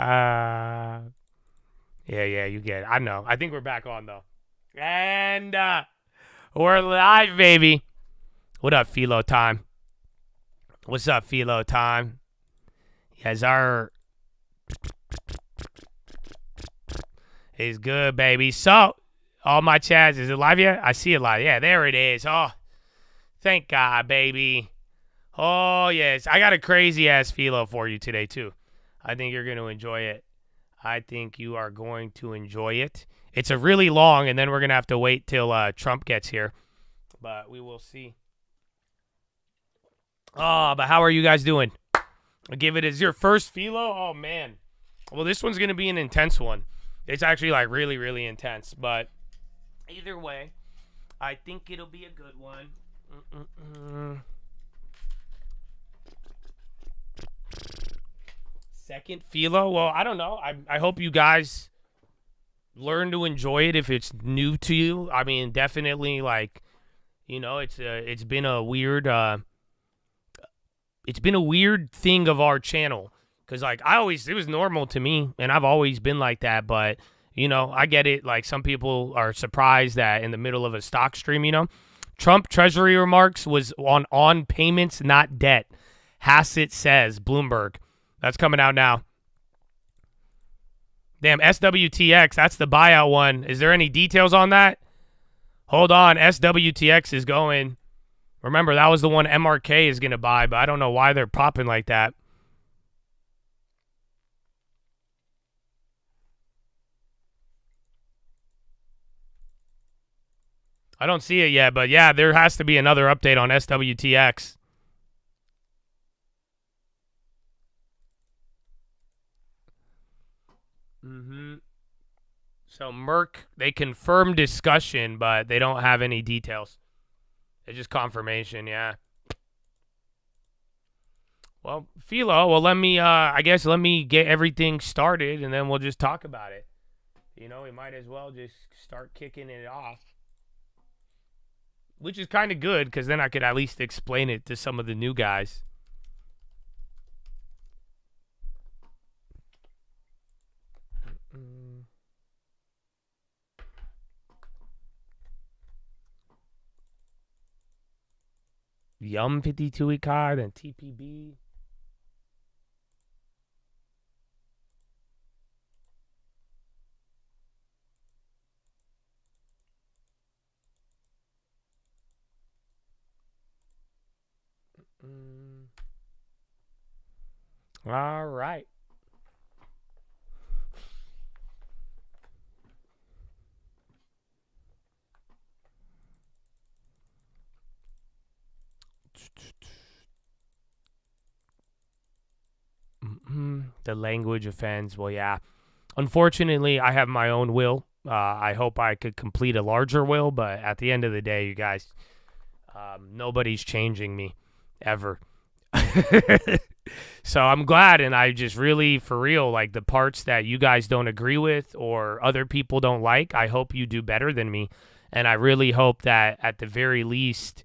Yeah, you get it. I know. I think we're back on, though. And we're live, baby. What up, Philo time? What's up, Philo time? Yes, our is good, baby. So, all my chats, is it live yet? I see it live. Yeah, there it is. Oh, thank God, baby. Oh, yes. I got a crazy-ass Philo for you today, too. I think you're going to enjoy it. I think you are going to enjoy it. It's a really long, and then we're going to have to wait till Trump gets here. But we will see. Oh, but how are you guys doing? I'll give it as your first Philo? Oh, man. Well, this one's going to be an intense one. It's actually, like, really, really intense. But either way, I think it'll be a good one. Second Philo? Well, I don't know. I hope you guys learn to enjoy it if it's new to you. I mean, definitely, like, you know, it's been a weird thing of our channel, because like it was normal to me, and I've always been like that. But you know, I get it. Like, some people are surprised that in the middle of a stock stream, you know, Trump Treasury remarks was on payments, not debt. Hassett says, Bloomberg. That's coming out now. Damn, SWTX, that's the buyout one. Is there any details on that? Hold on, SWTX is going. Remember, that was the one MRK is going to buy, but I don't know why they're popping like that. I don't see it yet, but yeah, there has to be another update on SWTX. So Merck, they confirmed discussion, but they don't have any details. It's just confirmation, yeah. Well, Philo, well, let me get everything started, and then we'll just talk about it. You know, we might as well just start kicking it off. Which is kind of good, because then I could at least explain it to some of the new guys. Yum 52-week card and TPB. All right. The language offends. Well, yeah. Unfortunately, I have my own will. I hope I could complete a larger will, but at the end of the day, you guys, nobody's changing me ever. So I'm glad, and I just really, for real, like the parts that you guys don't agree with or other people don't like, I hope you do better than me. And I really hope that at the very least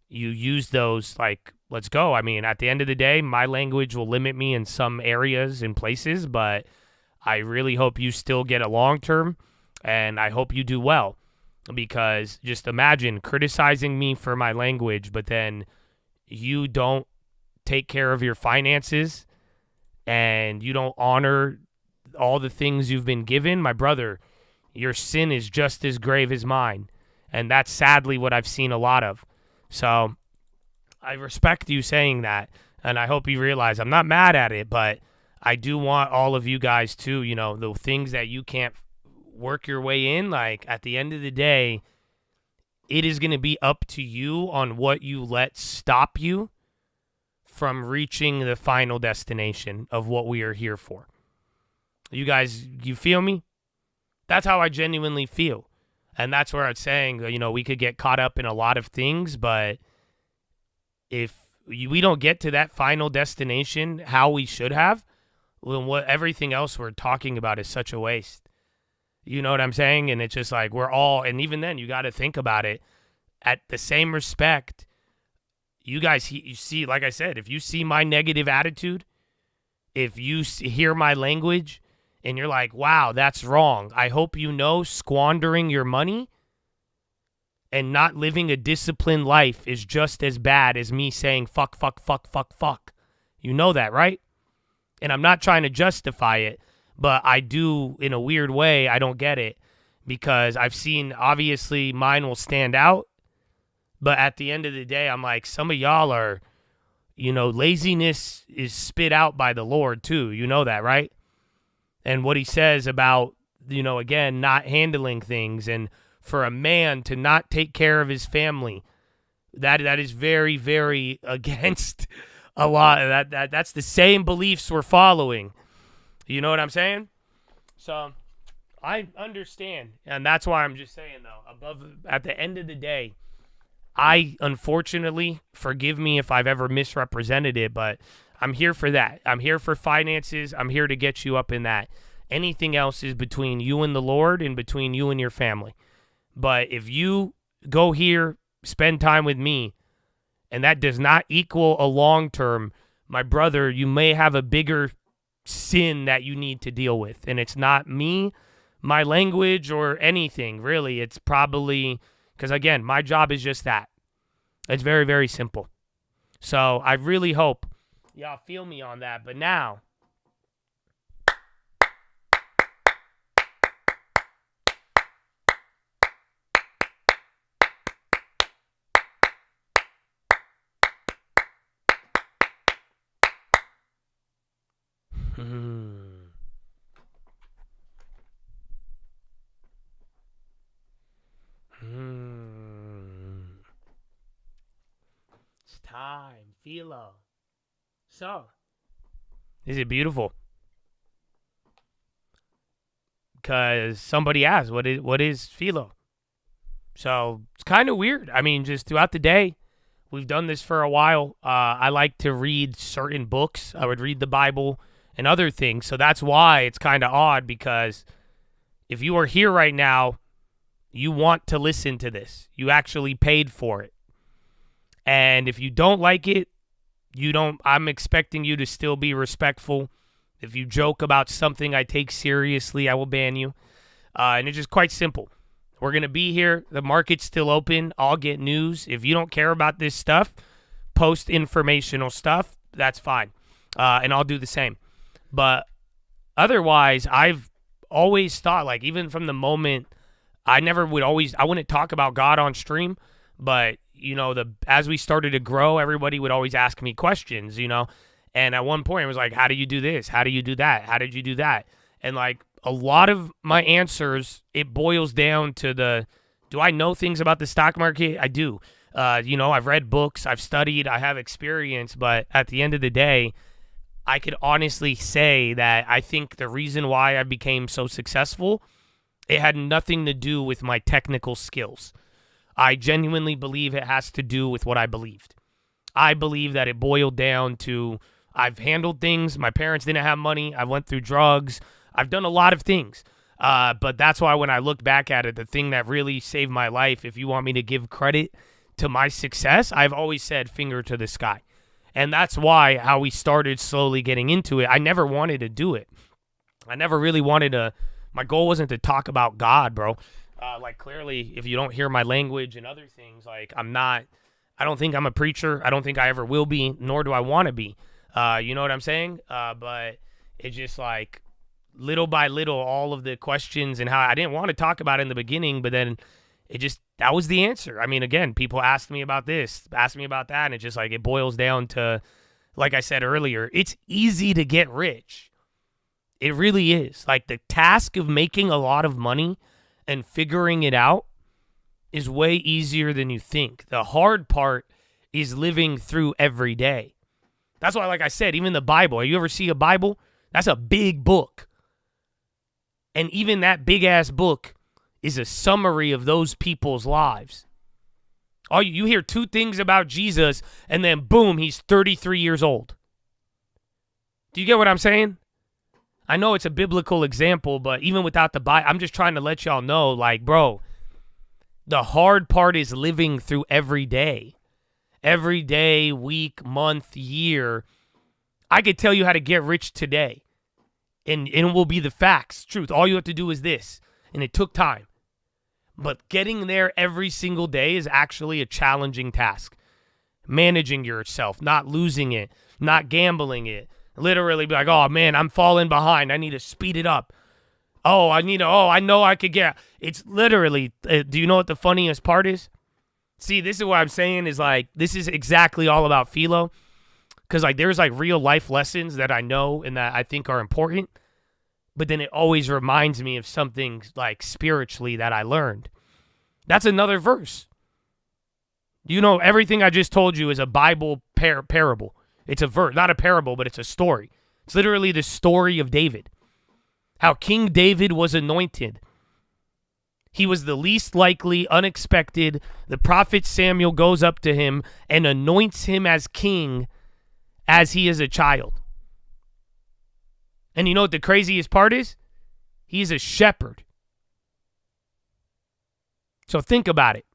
you use those, like, let's go. I mean, at the end of the day, my language will limit me in some areas and places, but I really hope you still get a long term, and I hope you do well. Because just imagine criticizing me for my language, but then you don't take care of your finances and you don't honor all the things you've been given. My brother, your sin is just as grave as mine. And that's sadly what I've seen a lot of. So I respect you saying that, and I hope you realize I'm not mad at it, but I do want all of you guys to, you know, the things that you can't work your way in, like, at the end of the day, it is going to be up to you on what you let stop you from reaching the final destination of what we are here for. You guys, you feel me? That's how I genuinely feel. And that's where I'm saying, you know, we could get caught up in a lot of things, but if we don't get to that final destination how we should have, then what everything else we're talking about is such a waste. You know what I'm saying? And it's just like we're all, and even then you got to think about it at the same respect. You guys, you see, like I said, if you see my negative attitude, if you hear my language and you're like, wow, that's wrong, I hope you know squandering your money and not living a disciplined life is just as bad as me saying fuck, fuck, fuck, fuck, fuck. You know that, right? And I'm not trying to justify it, but I do, in a weird way, I don't get it. Because I've seen, obviously, mine will stand out. But at the end of the day, I'm like, some of y'all are, laziness is spit out by the Lord too. You know that, right? And what he says about, again, not handling things. And for a man to not take care of his family, that is very, very against a lot. That's the same beliefs we're following. You know what I'm saying? So I understand, and that's why I'm just saying, though, at the end of the day, I, unfortunately, forgive me if I've ever misrepresented it, but I'm here for that. I'm here for finances. I'm here to get you up in that. Anything else is between you and the Lord and between you and your family. But if you go here, spend time with me, and that does not equal a long term, my brother, you may have a bigger sin that you need to deal with, and it's not me, my language, or anything, really. It's probably, because again, my job is just that. It's very, very simple. So I really hope y'all feel me on that. But now, it's time, Philo. So, is it beautiful? Because somebody asked, what is Philo? So, it's kind of weird. I mean, just throughout the day, we've done this for a while. I like to read certain books. I would read the Bible and other things. So that's why it's kind of odd, because if you are here right now, you want to listen to this. You actually paid for it. And if you don't like it, I'm expecting you to still be respectful. If you joke about something I take seriously, I will ban you. And it's just quite simple. We're going to be here. The market's still open. I'll get news. If you don't care about this stuff, post informational stuff, that's fine. And I'll do the same. But otherwise, I've always thought, like, even from the moment, I wouldn't talk about God on stream, but, as we started to grow, everybody would always ask me questions, and at one point it was like, how do you do this? How do you do that? How did you do that? And like a lot of my answers, it boils down to do I know things about the stock market? I do. I've read books, I've studied, I have experience, but at the end of the day, I could honestly say that I think the reason why I became so successful, it had nothing to do with my technical skills. I genuinely believe it has to do with what I believed. I believe that it boiled down to, I've handled things. My parents didn't have money. I went through drugs. I've done a lot of things. But that's why when I look back at it, the thing that really saved my life, if you want me to give credit to my success, I've always said finger to the sky. And that's why how we started slowly getting into it. I never wanted to do it. I never really wanted to. My goal wasn't to talk about God, bro. Clearly, if you don't hear my language and other things, I don't think I'm a preacher. I don't think I ever will be, nor do I want to be. You know what I'm saying? But it's just like little by little, all of the questions and how I didn't want to talk about it in the beginning, but then that was the answer. I mean, again, people asked me about this, asked me about that, and it's just like, it boils down to, like I said earlier, it's easy to get rich. It really is. Like, the task of making a lot of money and figuring it out is way easier than you think. The hard part is living through every day. That's why, like I said, even the Bible, you ever see a Bible? That's a big book. And even that big-ass book is a summary of those people's lives. You hear two things about Jesus, and then boom, he's 33 years old. Do you get what I'm saying? I know it's a biblical example, but even without the Bible, I'm just trying to let y'all know, like, bro, the hard part is living through every day. Every day, week, month, year. I could tell you how to get rich today, and it will be the facts, truth. All you have to do is this, and it took time. But getting there every single day is actually a challenging task. Managing yourself, not losing it, not gambling it. Literally be like, oh, man, I'm falling behind. I need to speed it up. I know I could get. It's literally, do you know what the funniest part is? See, this is what I'm saying is like, this is exactly all about Philo. Because like there's like real life lessons that I know and that I think are important. But then it always reminds me of something like spiritually that I learned. That's another verse. You know, everything I just told you is a Bible parable. It's a verse, not a parable, but it's a story. It's literally the story of David. How King David was anointed. He was the least likely, unexpected. The prophet Samuel goes up to him and anoints him as king as he is a child. And you know what the craziest part is? He's a shepherd. So think about it.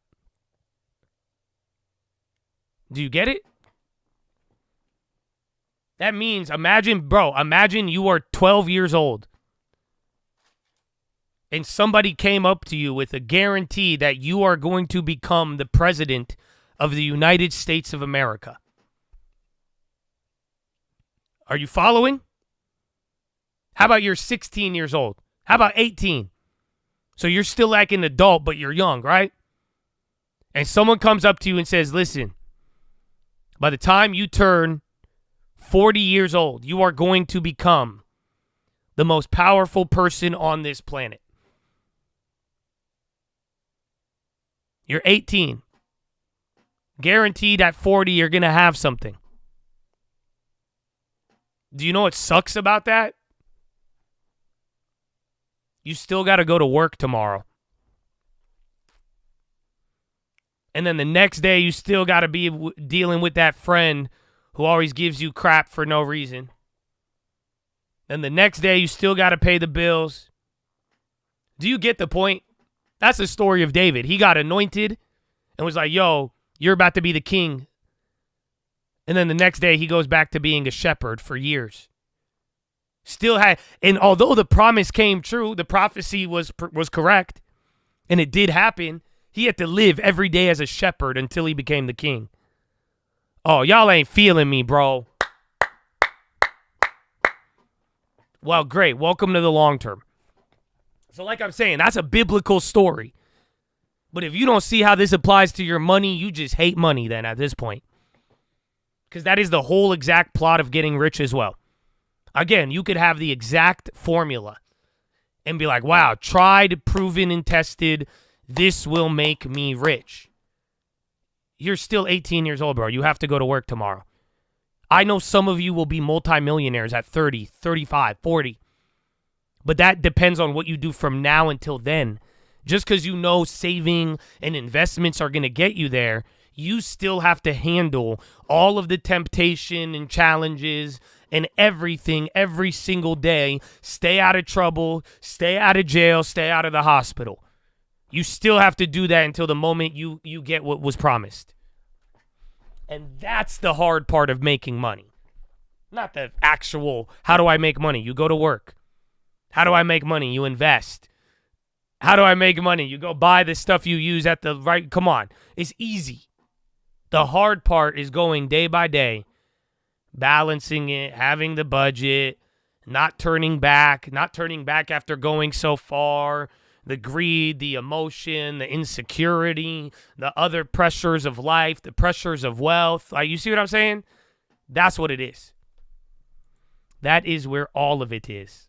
Do you get it? That means, imagine you are 12 years old and somebody came up to you with a guarantee that you are going to become the president of the United States of America. Are you following? How about you're 16 years old? How about 18? So you're still like an adult, but you're young, right? And someone comes up to you and says, listen, by the time you turn 40 years old, you are going to become the most powerful person on this planet. You're 18. Guaranteed at 40, you're going to have something. Do you know what sucks about that? You still got to go to work tomorrow. And then the next day, you still got to be dealing with that friend who always gives you crap for no reason. And the next day, you still got to pay the bills. Do you get the point? That's the story of David. He got anointed and was like, yo, you're about to be the king. And then the next day, he goes back to being a shepherd for years. And although the promise came true, the prophecy was correct, and it did happen, he had to live every day as a shepherd until he became the king. Oh, y'all ain't feeling me, bro. Well, great. Welcome to the long term. So like I'm saying, that's a biblical story. But if you don't see how this applies to your money, you just hate money then at this point. Because that is the whole exact plot of getting rich as well. Again, you could have the exact formula and be like, wow, tried, proven, and tested. This will make me rich. You're still 18 years old, bro. You have to go to work tomorrow. I know some of you will be multimillionaires at 30, 35, 40. But that depends on what you do from now until then. Just because you know saving and investments are going to get you there, you still have to handle all of the temptation and challenges and everything every single day. Stay out of trouble, stay out of jail, stay out of the hospital. You still have to do that until the moment you get what was promised. And that's the hard part of making money. Not the actual, how do I make money? You go to work. How do I make money? You invest. How do I make money? You go buy the stuff you use at the right, come on. It's easy. The hard part is going day by day, balancing it, having the budget, not turning back after going so far, the greed, the emotion, the insecurity, the other pressures of life, the pressures of wealth. You see what I'm saying? That's what it is. That is where all of it is.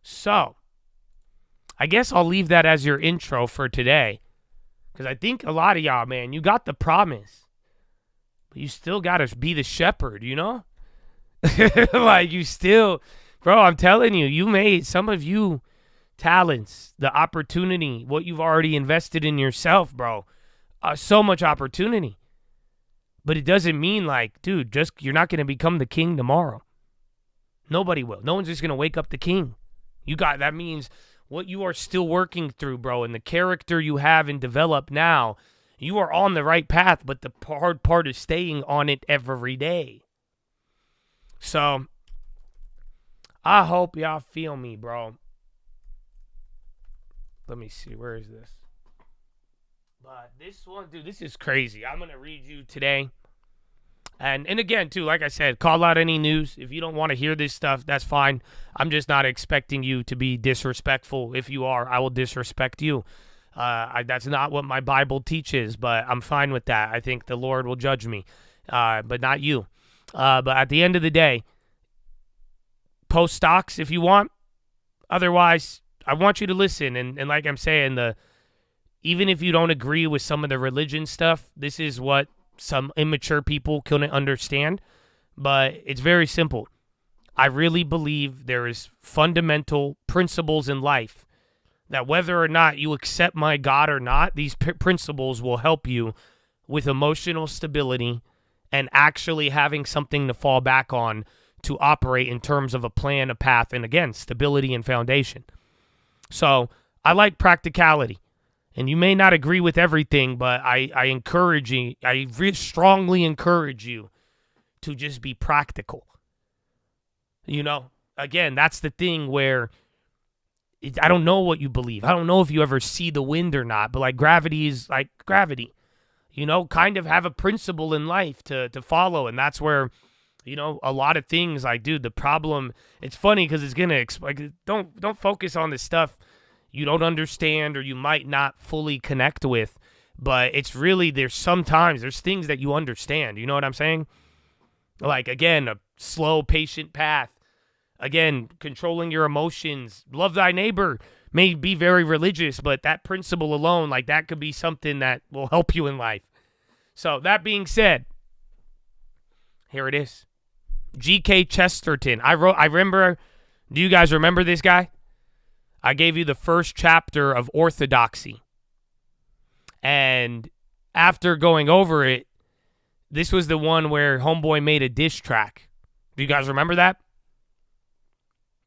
So, I guess I'll leave that as your intro for today. Because I think a lot of y'all, man, you got the promise. But you still got to be the shepherd, you know? Like, you still, bro, I'm telling you, you made some of you talents, the opportunity, what you've already invested in yourself, bro. So much opportunity. But it doesn't mean like, dude, you're not going to become the king tomorrow. Nobody will. No one's just going to wake up the king. That means what you are still working through, bro, and the character you have and develop now, You are on the right path, but the hard part is staying on it every day. So, I hope y'all feel me, bro. Let me see. Where is this? But this one, dude, this is crazy. I'm going to read you today. And again, too, like I said, call out any news. If you don't want to hear this stuff, that's fine. I'm just not expecting you to be disrespectful. If you are, I will disrespect you. That's not what my Bible teaches, but I'm fine with that. I think the Lord will judge me, but not you. But at the end of the day, post stocks if you want. Otherwise, I want you to listen. And like I'm saying, even if you don't agree with some of the religion stuff, this is what some immature people couldn't understand. But it's very simple. I really believe there is fundamental principles in life that whether or not you accept my God or not, these principles will help you with emotional stability and actually having something to fall back on to operate in terms of a plan, a path, and again, stability and foundation. So I like practicality. And you may not agree with everything, but I encourage you, strongly encourage you to just be practical. You know, again, that's the thing where I don't know what you believe. I don't know if you ever see the wind or not, but like gravity is like gravity. You know, kind of have a principle in life to follow. And that's where, you know, a lot of things like, dude, the problem, it's funny because it's going to, like, don't focus on the stuff you don't understand or you might not fully connect with, but it's really, there's things that you understand. You know what I'm saying? Like, again, a slow, patient path. Again, controlling your emotions. Love thy neighbor may be very religious, but that principle alone, like that could be something that will help you in life. So that being said, here it is. G.K. Chesterton. I remember, do you guys remember this guy? I gave you the first chapter of Orthodoxy. And after going over it, this was the one where Homeboy made a diss track. Do you guys remember that?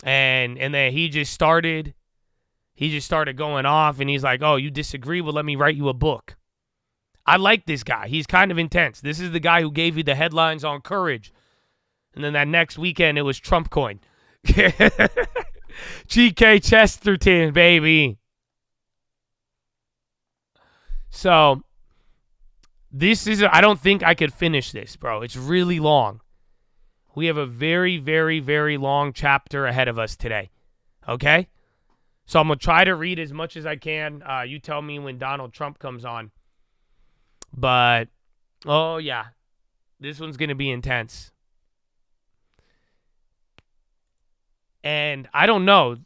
And then he just started going off, and he's like, oh, you disagree? Well, let me write you a book. I like this guy. He's kind of intense. This is the guy who gave you the headlines on Courage. And then that next weekend, it was Trump coin. G.K. Chesterton, baby. So, I don't think I could finish this, bro. It's really long. We have a very, very, very long chapter ahead of us today. Okay? So I'm going to try to read as much as I can. You tell me when Donald Trump comes on. But, oh yeah. This one's going to be intense. And I don't know.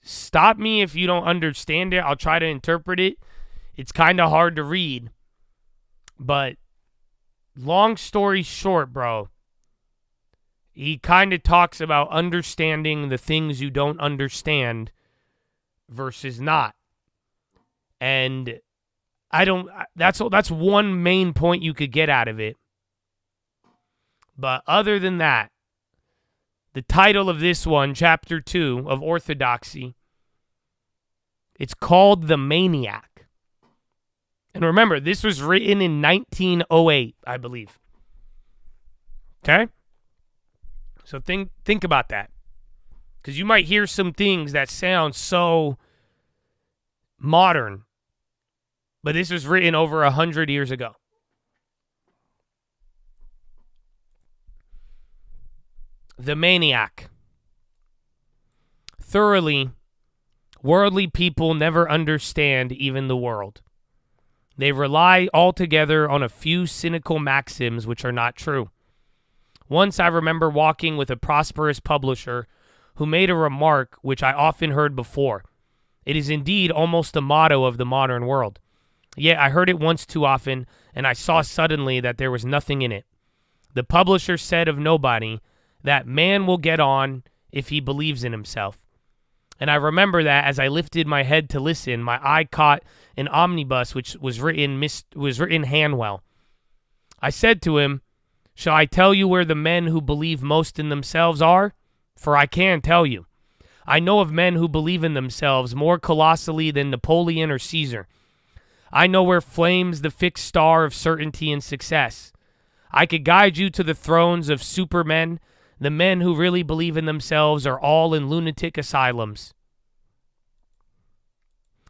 Stop me if you don't understand it. I'll try to interpret it. It's kind of hard to read. But long story short, bro, he kind of talks about understanding the things you don't understand versus not. And that's one main point you could get out of it. But other than that, the title of this one, Chapter 2 of Orthodoxy, it's called The Maniac. And remember, this was written in 1908, I believe. Okay? So think about that. Because you might hear some things that sound so modern, but this was written over 100 years ago. The Maniac. Thoroughly, worldly people never understand even the world. They rely altogether on a few cynical maxims which are not true. Once I remember walking with a prosperous publisher who made a remark which I often heard before. It is indeed almost the motto of the modern world. Yet I heard it once too often, and I saw suddenly that there was nothing in it. The publisher said of nobody that man will get on if he believes in himself. And I remember that as I lifted my head to listen, my eye caught an omnibus which was written Hanwell. I said to him, "Shall I tell you where the men who believe most in themselves are? For I can tell you. I know of men who believe in themselves more colossally than Napoleon or Caesar. I know where flames the fixed star of certainty and success. I could guide you to the thrones of supermen. The men who really believe in themselves are all in lunatic asylums.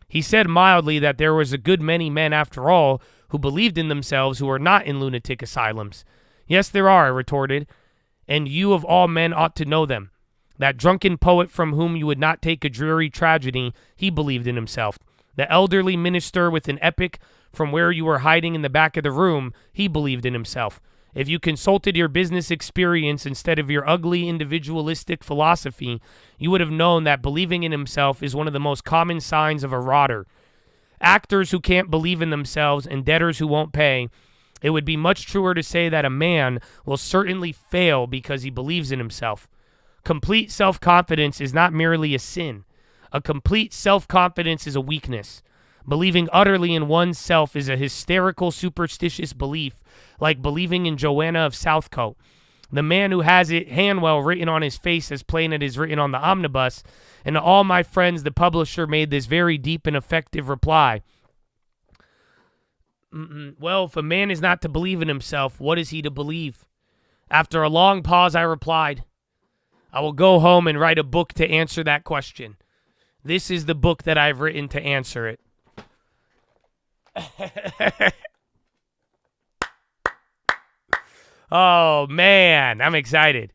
He said mildly that there was a good many men, after all, who believed in themselves who are not in lunatic asylums. Yes, there are, I retorted, and you of all men ought to know them. That drunken poet from whom you would not take a dreary tragedy, he believed in himself. The elderly minister with an epic from where you were hiding in the back of the room, he believed in himself. If you consulted your business experience instead of your ugly individualistic philosophy, you would have known that believing in himself is one of the most common signs of a rotter. Actors who can't believe in themselves and debtors who won't pay. It would be much truer to say that a man will certainly fail because he believes in himself. Complete self-confidence is not merely a sin. A complete self-confidence is a weakness. Believing utterly in oneself is a hysterical, superstitious belief, like believing in Joanna of Southcote. The man who has it Hanwell written on his face as plain as it is written on the omnibus, and to all my friends, the publisher made this very deep and effective reply. Well, if a man is not to believe in himself, what is he to believe? After a long pause, I replied, I will go home and write a book to answer that question. This is the book that I've written to answer it. Oh, man, I'm excited.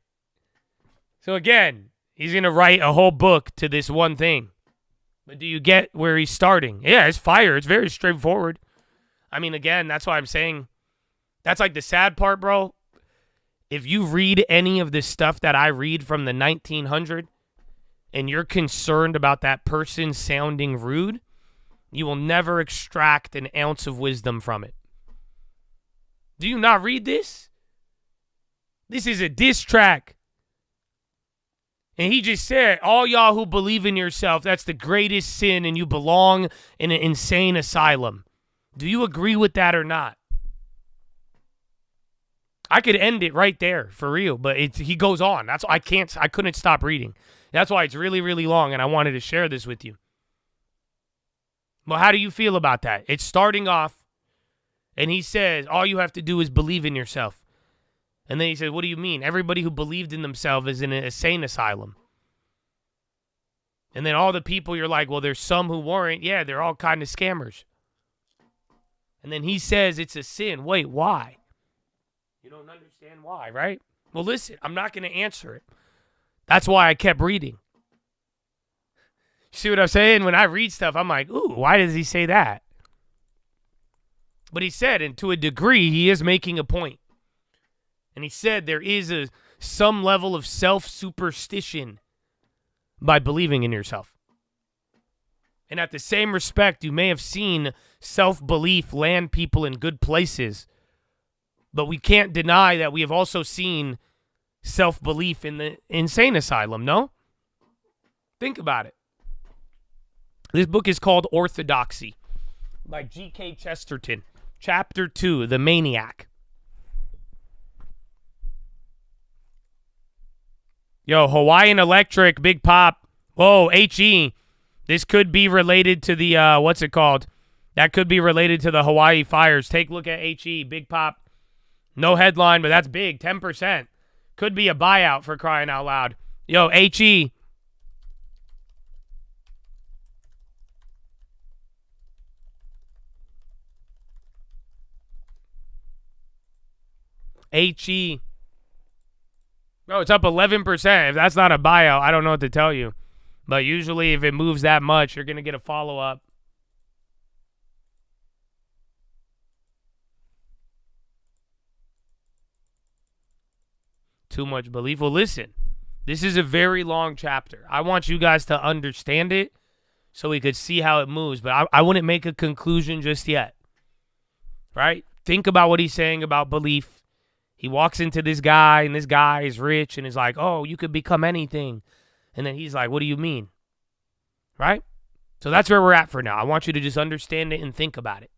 So again, he's going to write a whole book to this one thing. But do you get where he's starting? Yeah, it's fire. It's very straightforward. I mean, again, that's why I'm saying, that's like the sad part, bro. If you read any of this stuff that I read from the 1900s and you're concerned about that person sounding rude, you will never extract an ounce of wisdom from it. Do you not read this? This is a diss track. And he just said, all y'all who believe in yourself, that's the greatest sin and you belong in an insane asylum. Do you agree with that or not? I could end it right there, for real, but he goes on. That's I couldn't stop reading. That's why it's really, really long, and I wanted to share this with you. Well, how do you feel about that? It's starting off, and he says, all you have to do is believe in yourself. And then he says, what do you mean? Everybody who believed in themselves is in an insane asylum. And then all the people, you're like, well, there's some who weren't. Yeah, they're all kind of scammers. And then he says it's a sin. Wait, why? You don't understand why, right? Well, listen, I'm not going to answer it. That's why I kept reading. See what I'm saying? When I read stuff, I'm like, ooh, why does he say that? But he said, and to a degree, he is making a point. And he said there is some level of self-superstition by believing in yourself. And at the same respect, you may have seen self-belief land people in good places. But we can't deny that we have also seen self-belief in the insane asylum, no? Think about it. This book is called Orthodoxy by G.K. Chesterton. Chapter 2, The Maniac. Yo, Hawaiian Electric, Big Pop. Whoa, H.E. This could be related to the, what's it called? That could be related to the Hawaii fires. Take a look at H.E. Big Pop. No headline, but that's big. 10%. Could be a buyout for crying out loud. Yo, H.E. H.E. Bro, it's up 11%. If that's not a buyout, I don't know what to tell you. But usually if it moves that much, you're going to get a follow-up. Too much belief. Well, listen, this is a very long chapter. I want you guys to understand it so we could see how it moves. But I wouldn't make a conclusion just yet. Right? Think about what he's saying about belief. He walks into this guy, and this guy is rich and is like, oh, you could become anything. And then he's like, what do you mean? Right? So that's where we're at for now. I want you to just understand it and think about it.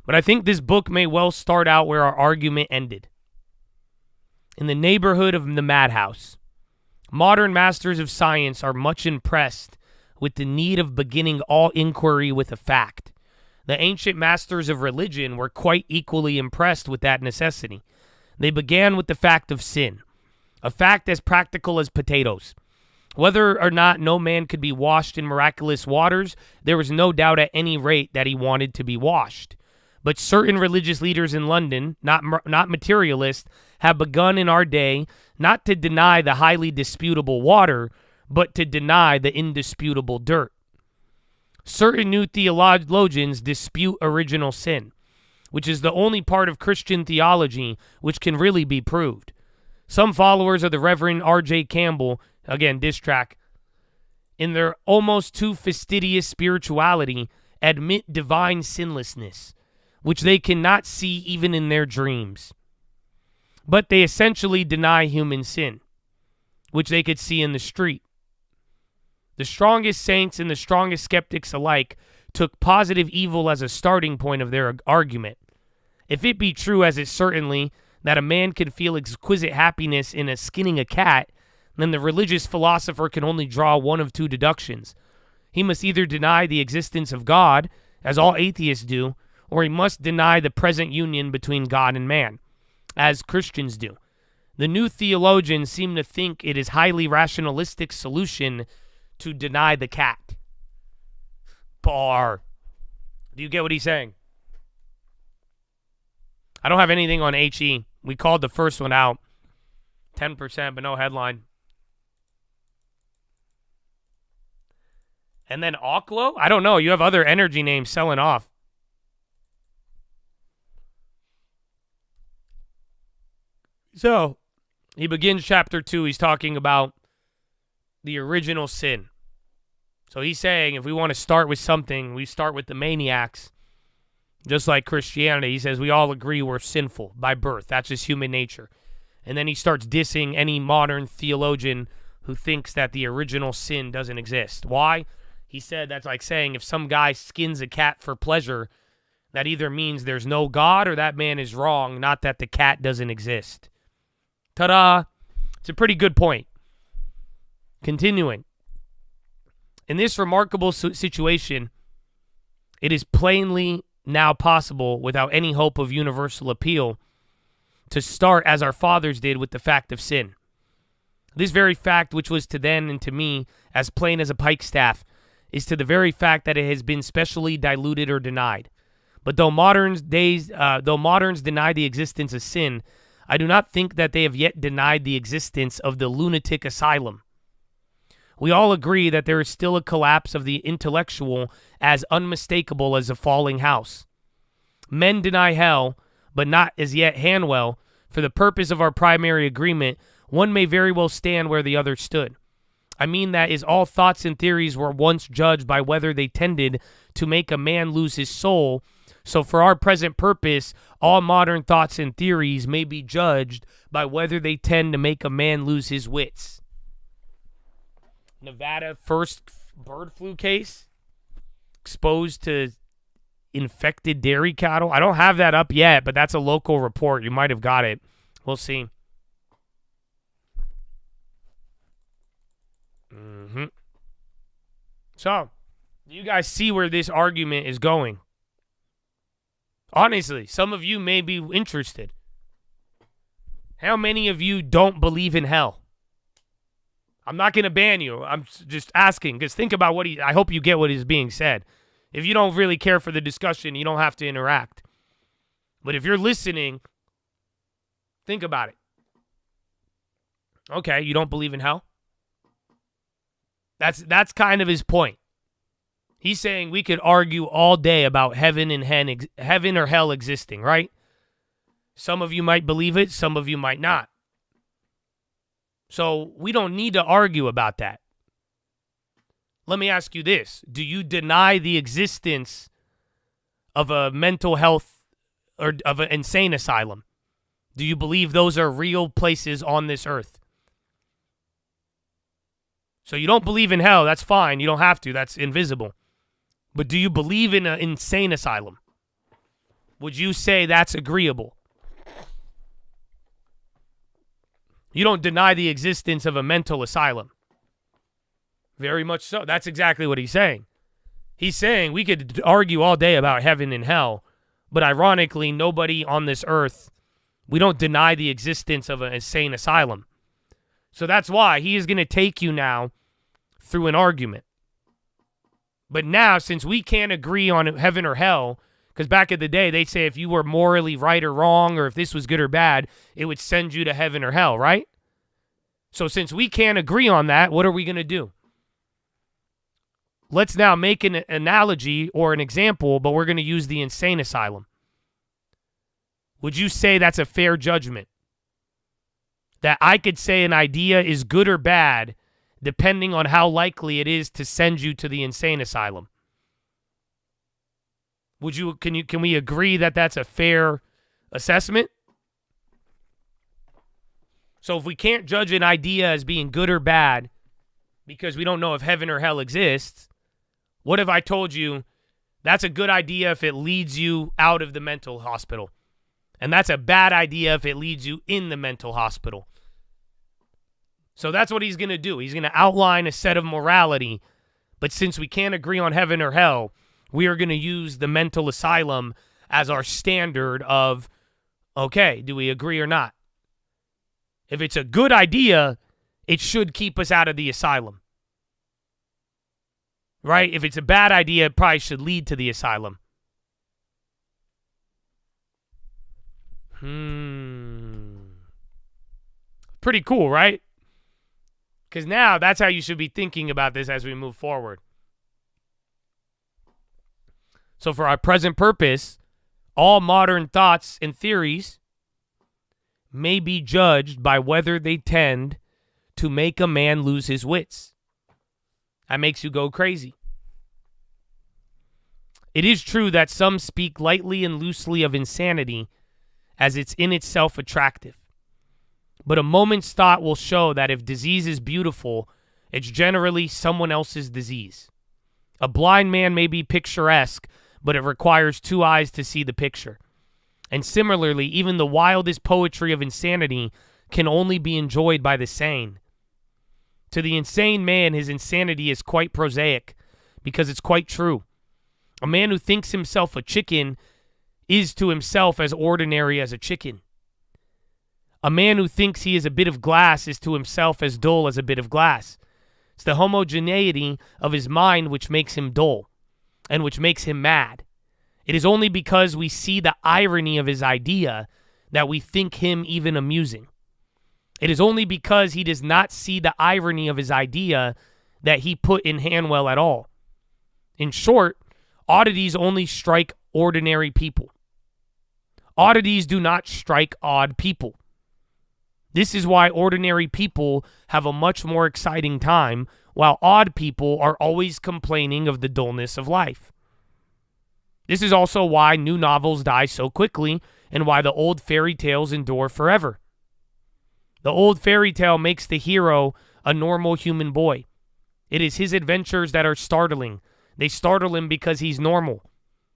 But I think this book may well start out where our argument ended. In the neighborhood of the madhouse. Modern masters of science are much impressed with the need of beginning all inquiry with a fact. The ancient masters of religion were quite equally impressed with that necessity. They began with the fact of sin, a fact as practical as potatoes. Whether or not no man could be washed in miraculous waters, there was no doubt at any rate that he wanted to be washed. But certain religious leaders in London, not materialists, have begun in our day not to deny the highly disputable water, but to deny the indisputable dirt. Certain new theologians dispute original sin, which is the only part of Christian theology which can really be proved. Some followers of the Reverend R.J. Campbell, again, diss track, in their almost too fastidious spirituality, admit divine sinlessness, which they cannot see even in their dreams. But they essentially deny human sin, which they could see in the street. The strongest saints and the strongest skeptics alike took positive evil as a starting point of their argument. If it be true, as it certainly, that a man can feel exquisite happiness in skinning a cat, then the religious philosopher can only draw one of two deductions. He must either deny the existence of God, as all atheists do, or he must deny the present union between God and man, as Christians do. The new theologians seem to think it is highly rationalistic solution to deny the cat. Bar. Do you get what he's saying? I don't have anything on HE. We called the first one out. 10%, but no headline. And then Oklo? I don't know. You have other energy names selling off. So, he begins chapter 2. He's talking about the original sin. So he's saying if we want to start with something, we start with the maniacs. Just like Christianity, he says we all agree we're sinful by birth. That's just human nature. And then he starts dissing any modern theologian who thinks that the original sin doesn't exist. Why? He said that's like saying if some guy skins a cat for pleasure, that either means there's no God or that man is wrong, not that the cat doesn't exist. Ta-da! It's a pretty good point. Continuing. In this remarkable situation, it is plainly now possible, without any hope of universal appeal, to start as our fathers did with the fact of sin. This very fact, which was to them and to me as plain as a pikestaff, is to the very fact that it has been specially diluted or denied. But though moderns deny the existence of sin, I do not think that they have yet denied the existence of the lunatic asylum. We all agree that there is still a collapse of the intellectual as unmistakable as a falling house. Men deny hell, but not as yet Hanwell. For the purpose of our primary agreement, one may very well stand where the other stood. I mean that is all thoughts and theories were once judged by whether they tended to make a man lose his soul. So for our present purpose, all modern thoughts and theories may be judged by whether they tend to make a man lose his wits. Nevada first bird flu case exposed to infected dairy cattle. I don't have that up yet, but that's a local report. You might have got it. We'll see. So, do you guys see where this argument is going? Honestly, some of you may be interested. How many of you don't believe in hell? I'm not going to ban you. I'm just asking, because think about I hope you get what is being said. If you don't really care for the discussion, you don't have to interact. But if you're listening, think about it. Okay, you don't believe in hell? That's kind of his point. He's saying we could argue all day about heaven or hell existing, right? Some of you might believe it, some of you might not. So we don't need to argue about that. Let me ask you this. Do you deny the existence of a mental health or of an insane asylum? Do you believe those are real places on this earth? So you don't believe in hell, that's fine. You don't have to. That's invisible. But do you believe in an insane asylum? Would you say that's agreeable? You don't deny the existence of a mental asylum. Very much so. That's exactly what he's saying. He's saying we could argue all day about heaven and hell, but ironically, nobody on this earth, we don't deny the existence of an insane asylum. So that's why he is going to take you now through an argument. But now, since we can't agree on heaven or hell, because back in the day, they'd say if you were morally right or wrong, or if this was good or bad, it would send you to heaven or hell, right? So since we can't agree on that, what are we going to do? Let's now make an analogy or an example, but we're going to use the insane asylum. Would you say that's a fair judgment? That I could say an idea is good or bad depending on how likely it is to send you to the insane asylum? Can we agree that that's a fair assessment? So if we can't judge an idea as being good or bad because we don't know if heaven or hell exists, what if I told you that's a good idea if it leads you out of the mental hospital? And that's a bad idea if it leads you in the mental hospital. So that's what he's going to do. He's going to outline a set of morality. But since we can't agree on heaven or hell, we are going to use the mental asylum as our standard of, okay, do we agree or not? If it's a good idea, it should keep us out of the asylum. Right? If it's a bad idea, it probably should lead to the asylum. Pretty cool, right? Because now that's how you should be thinking about this as we move forward. So for our present purpose, all modern thoughts and theories may be judged by whether they tend to make a man lose his wits. That makes you go crazy. It is true that some speak lightly and loosely of insanity as it's in itself attractive. But a moment's thought will show that if disease is beautiful, it's generally someone else's disease. A blind man may be picturesque, but it requires two eyes to see the picture. And similarly, even the wildest poetry of insanity can only be enjoyed by the sane. To the insane man, his insanity is quite prosaic, because it's quite true. A man who thinks himself a chicken is to himself as ordinary as a chicken. A man who thinks he is a bit of glass is to himself as dull as a bit of glass. It's the homogeneity of his mind which makes him dull, and which makes him mad. It is only because we see the irony of his idea that we think him even amusing. It is only because he does not see the irony of his idea that he put in Hanwell at all. In short, oddities only strike ordinary people. Oddities do not strike odd people. This is why ordinary people have a much more exciting time, while odd people are always complaining of the dullness of life. This is also why new novels die so quickly and why the old fairy tales endure forever. The old fairy tale makes the hero a normal human boy. It is his adventures that are startling. They startle him because he's normal.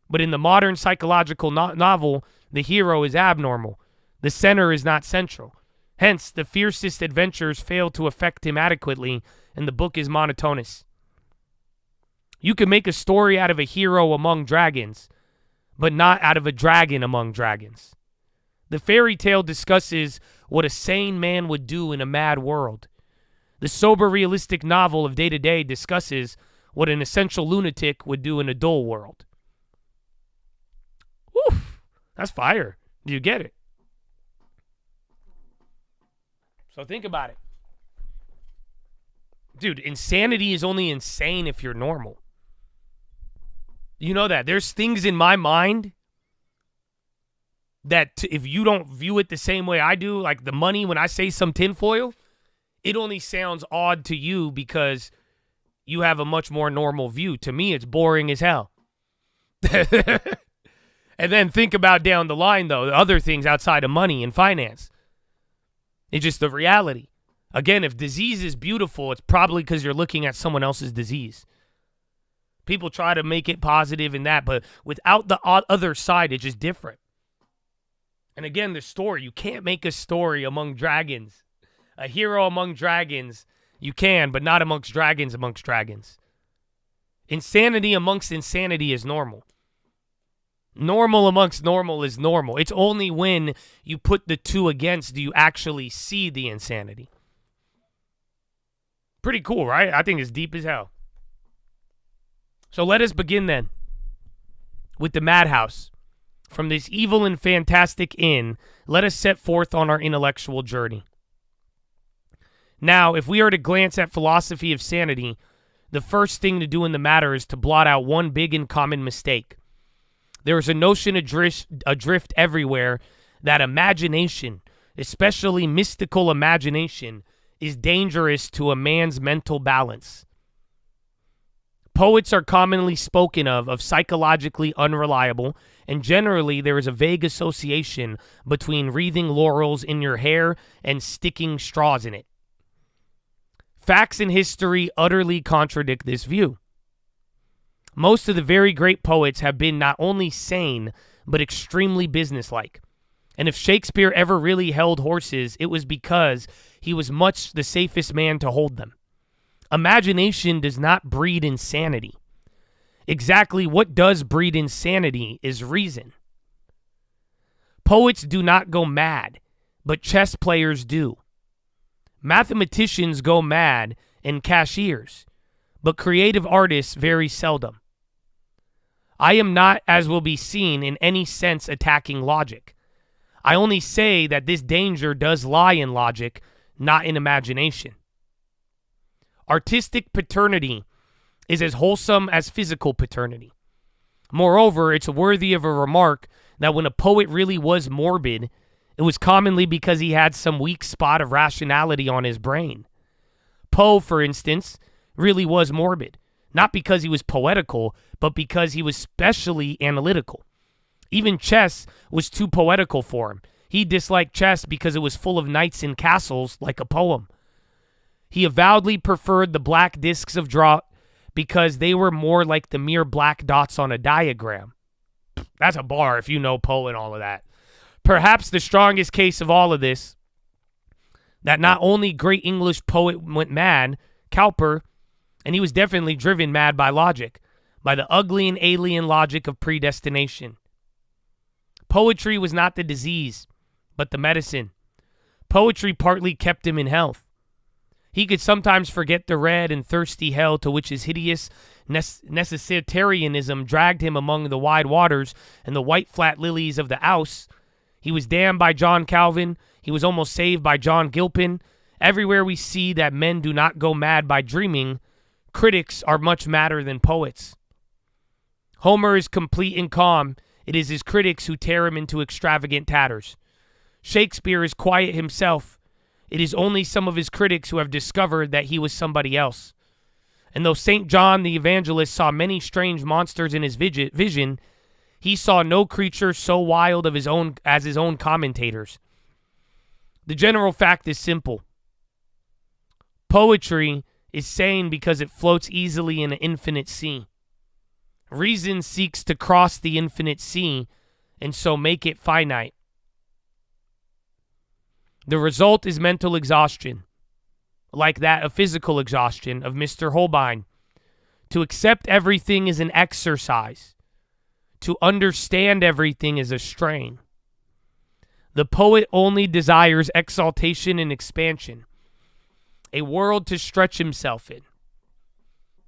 But in the modern psychological novel, the hero is abnormal. The center is not central. Hence, the fiercest adventures fail to affect him adequately, and the book is monotonous. You can make a story out of a hero among dragons, but not out of a dragon among dragons. The fairy tale discusses what a sane man would do in a mad world. The sober, realistic novel of day-to-day discusses what an essential lunatic would do in a dull world. Woof! That's fire. Do you get it? So think about it. Dude, insanity is only insane if you're normal. You know that. There's things in my mind that if you don't view it the same way I do, like the money, when I say some tinfoil, it only sounds odd to you because you have a much more normal view. To me, it's boring as hell. And then think about down the line, though, the other things outside of money and finance. It's just the reality. Again, if disease is beautiful, it's probably because you're looking at someone else's disease. People try to make it positive in that, but without the other side, it's just different. And again, the story, you can't make a story among dragons, a hero among dragons, You can, but not amongst dragons. Insanity amongst insanity is normal. Normal amongst normal is normal. It's only when you put the two against do you actually see the insanity. Pretty cool, right? I think it's deep as hell. So let us begin then with the madhouse. From this evil and fantastic inn, let us set forth on our intellectual journey. Now, if we are to glance at philosophy of sanity, the first thing to do in the matter is to blot out one big and common mistake. There is a notion adrift everywhere that imagination, especially mystical imagination, is dangerous to a man's mental balance. Poets are commonly spoken of psychologically unreliable, and generally there is a vague association between wreathing laurels in your hair and sticking straws in it. Facts and history utterly contradict this view. Most of the very great poets have been not only sane, but extremely businesslike. And if Shakespeare ever really held horses, it was because he was much the safest man to hold them. Imagination does not breed insanity. Exactly what does breed insanity is reason. Poets do not go mad, but chess players do. Mathematicians go mad and cashiers, but creative artists very seldom. I am not, as will be seen, in any sense attacking logic. I only say that this danger does lie in logic, not in imagination. Artistic paternity is as wholesome as physical paternity. Moreover, it's worthy of a remark that when a poet really was morbid, it was commonly because he had some weak spot of rationality on his brain. Poe, for instance, really was morbid, not because he was poetical, but because he was specially analytical. Even chess was too poetical for him. He disliked chess because it was full of knights and castles like a poem. He avowedly preferred the black discs of draught because they were more like the mere black dots on a diagram. That's a bar if you know Poe and all of that. Perhaps the strongest case of all of this, that not only great English poet went mad, Cowper, and he was definitely driven mad by logic, by the ugly and alien logic of predestination. Poetry was not the disease, but the medicine. Poetry partly kept him in health. He could sometimes forget the red and thirsty hell to which his hideous necessitarianism dragged him among the wide waters and the white flat lilies of the Ouse. He was damned by John Calvin. He was almost saved by John Gilpin. Everywhere we see that men do not go mad by dreaming, critics are much madder than poets. Homer is complete and calm. It is his critics who tear him into extravagant tatters. Shakespeare is quiet himself. It is only some of his critics who have discovered that he was somebody else. And though St. John the Evangelist saw many strange monsters in his vision, he saw no creature so wild of his own as his own commentators. The general fact is simple. Poetry is sane because it floats easily in an infinite sea. Reason seeks to cross the infinite sea and so make it finite. The result is mental exhaustion, like that of physical exhaustion of Mr. Holbein. To accept everything is an exercise. To understand everything is a strain. The poet only desires exaltation and expansion, a world to stretch himself in.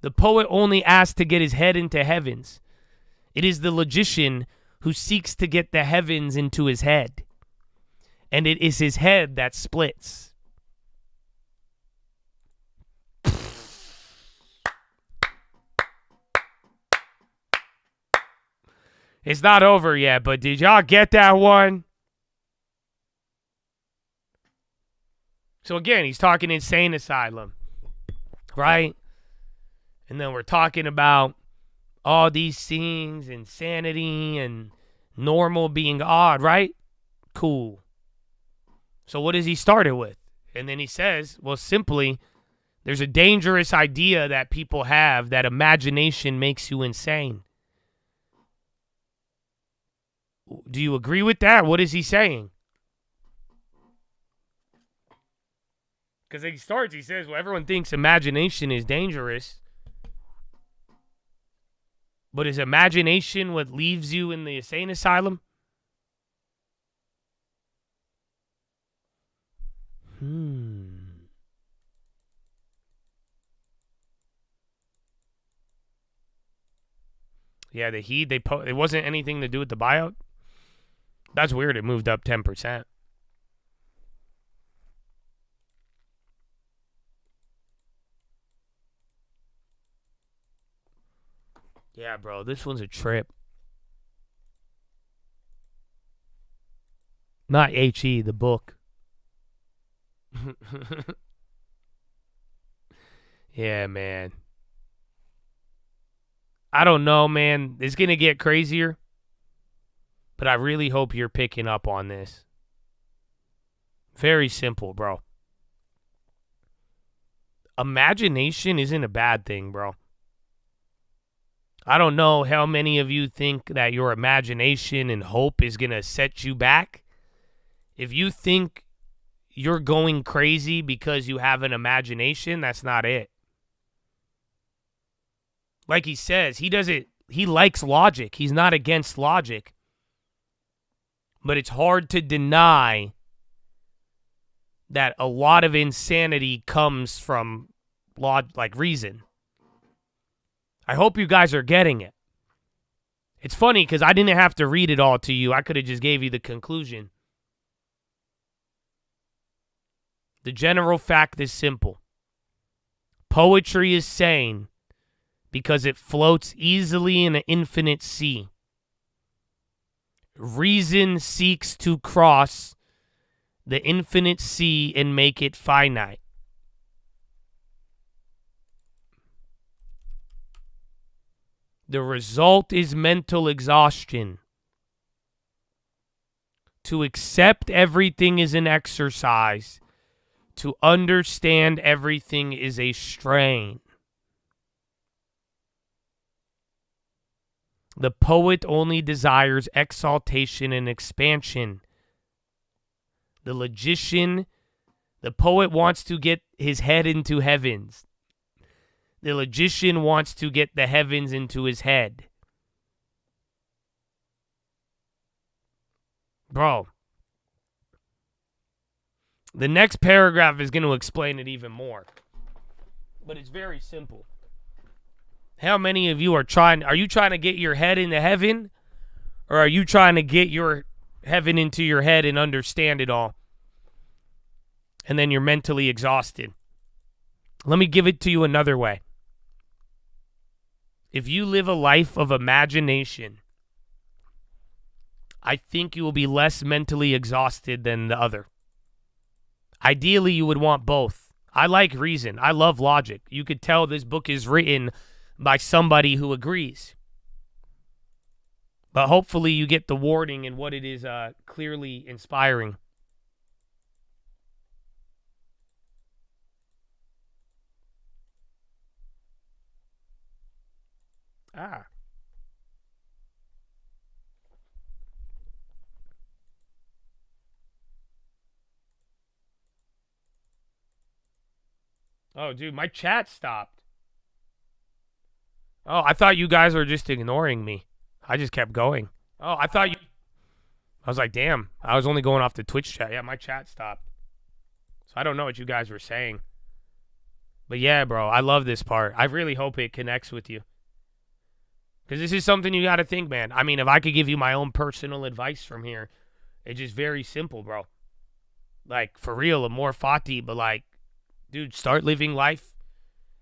The poet only asks to get his head into heavens. It is the logician who seeks to get the heavens into his head. And it is his head that splits. It's not over yet, but did y'all get that one? So again, he's talking insane asylum, right? And then we're talking about all these things, insanity and normal being odd, right? Cool. So what does he start it with? And then he says, well, simply, there's a dangerous idea that people have that imagination makes you insane. Do you agree with that? What is he saying? Because he says, well, everyone thinks imagination is dangerous. But is imagination what leaves you in the insane asylum? Yeah, the Heat, it wasn't anything to do with the buyout. That's weird. It moved up 10%. Yeah, bro, this one's a trip. Not H.E., the book. Yeah, man. I don't know, man. It's going to get crazier. But I really hope you're picking up on this. Very simple, bro. Imagination isn't a bad thing, bro. I don't know how many of you think that your imagination and hope is going to set you back. If you think you're going crazy because you have an imagination, that's not it. Like he says, he likes logic. He's not against logic. But it's hard to deny that a lot of insanity comes from reason. I hope you guys are getting it. It's funny because I didn't have to read it all to you. I could have just gave you the conclusion. The general fact is simple. Poetry is sane because it floats easily in an infinite sea. Reason seeks to cross the infinite sea and make it finite. The result is mental exhaustion. To accept everything is an exercise. To understand everything is a strain. The poet only desires exaltation and expansion. The poet wants to get his head into heavens. The logician wants to get the heavens into his head. Bro, the next paragraph is going to explain it even more. But it's very simple. How many of you are you trying to get your head into heaven? Or are you trying to get your heaven into your head and understand it all? And then you're mentally exhausted. Let me give it to you another way. If you live a life of imagination, I think you will be less mentally exhausted than the other. Ideally, you would want both. I like reason. I love logic. You could tell this book is written by somebody who agrees. But hopefully you get the wording and what it is clearly inspiring. Oh, dude, my chat stopped. Oh, I thought you guys were just ignoring me. I just kept going. Oh, I was like, damn, I was only going off the Twitch chat. Yeah, my chat stopped. So I don't know what you guys were saying. But yeah, bro, I love this part. I really hope it connects with you. Because this is something you got to think, man. I mean, if I could give you my own personal advice from here, it's just very simple, bro. Like, for real, amor fati, but like, dude, start living life.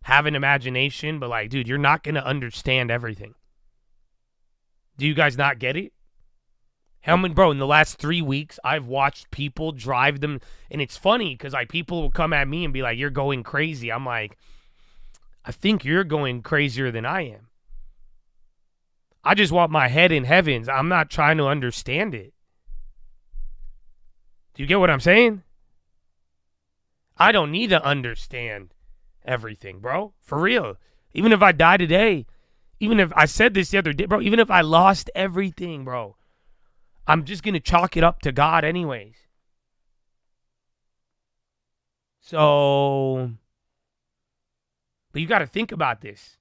Have an imagination, but like, dude, you're not going to understand everything. Do you guys not get it? How many, bro, in the last 3 weeks, I've watched people drive them, and it's funny because like people will come at me and be like, you're going crazy. I'm like, I think you're going crazier than I am. I just want my head in heavens. I'm not trying to understand it. Do you get what I'm saying? I don't need to understand everything, bro. For real. Even if I die today, even if I said this the other day, bro, even if I lost everything, bro, I'm just going to chalk it up to God anyways. So, but you got to think about this.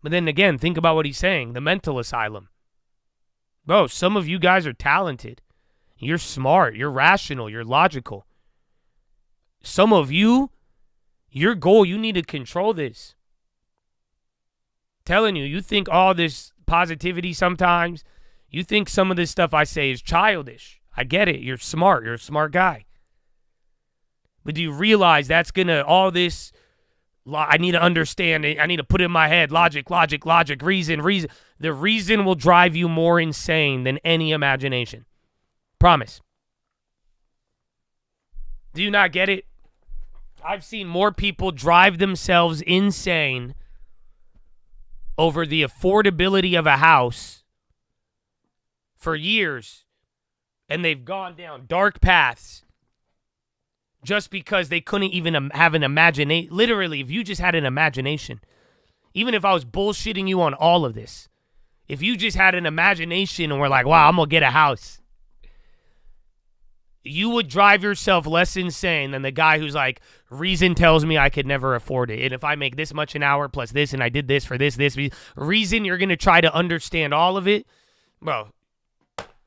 But then again, think about what he's saying. The mental asylum. Bro, some of you guys are talented. You're smart. You're rational. You're logical. Some of you, your goal, you need to control this. Telling you, you think all this positivity sometimes, you think some of this stuff I say is childish. I get it. You're smart. You're a smart guy. But do you realize that's going to, all this, I need to understand it. I need to put it in my head. Logic, reason. The reason will drive you more insane than any imagination. Promise. Do you not get it? I've seen more people drive themselves insane over the affordability of a house for years, and they've gone down dark paths just because they couldn't even have an imagination. Literally, if you just had an imagination, even if I was bullshitting you on all of this, if you just had an imagination and were like, wow, I'm going to get a house, you would drive yourself less insane than the guy who's like, reason tells me I could never afford it. And if I make this much an hour plus this and I did this for this, reason, you're going to try to understand all of it. Bro,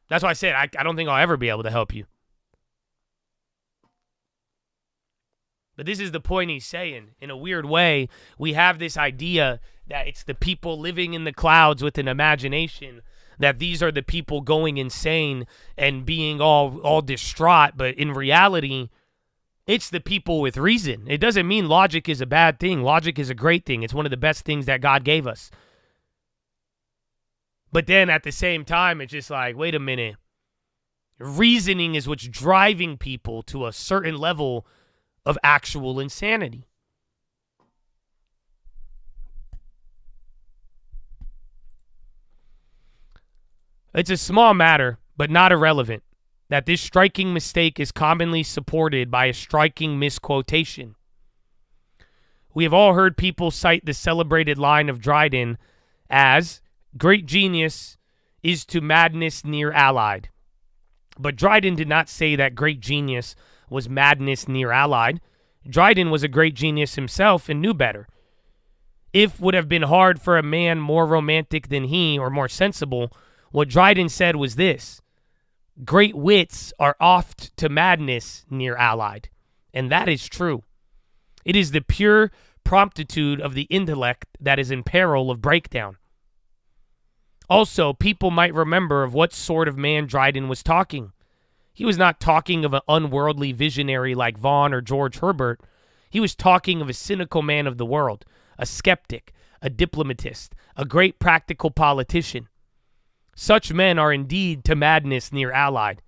that's why I said I don't think I'll ever be able to help you. But this is the point he's saying. In a weird way, we have this idea that it's the people living in the clouds with an imagination, that these are the people going insane and being all distraught. But in reality, it's the people with reason. It doesn't mean logic is a bad thing. Logic is a great thing. It's one of the best things that God gave us. But then at the same time, it's just like, wait a minute. Reasoning is what's driving people to a certain level of actual insanity. It's a small matter, but not irrelevant, that this striking mistake is commonly supported by a striking misquotation. We have all heard people cite the celebrated line of Dryden as, great genius is to madness near allied. But Dryden did not say that great genius was madness near allied. Dryden was a great genius himself and knew better. It would have been hard for a man more romantic than he, or more sensible. What Dryden said was this: great wits are oft to madness near allied. And that is true. It is the pure promptitude of the intellect that is in peril of breakdown. Also, people might remember of what sort of man Dryden was talking. He was not talking of an unworldly visionary like Vaughan or George Herbert. He was talking of a cynical man of the world, a skeptic, a diplomatist, a great practical politician. Such men are indeed to madness near allied.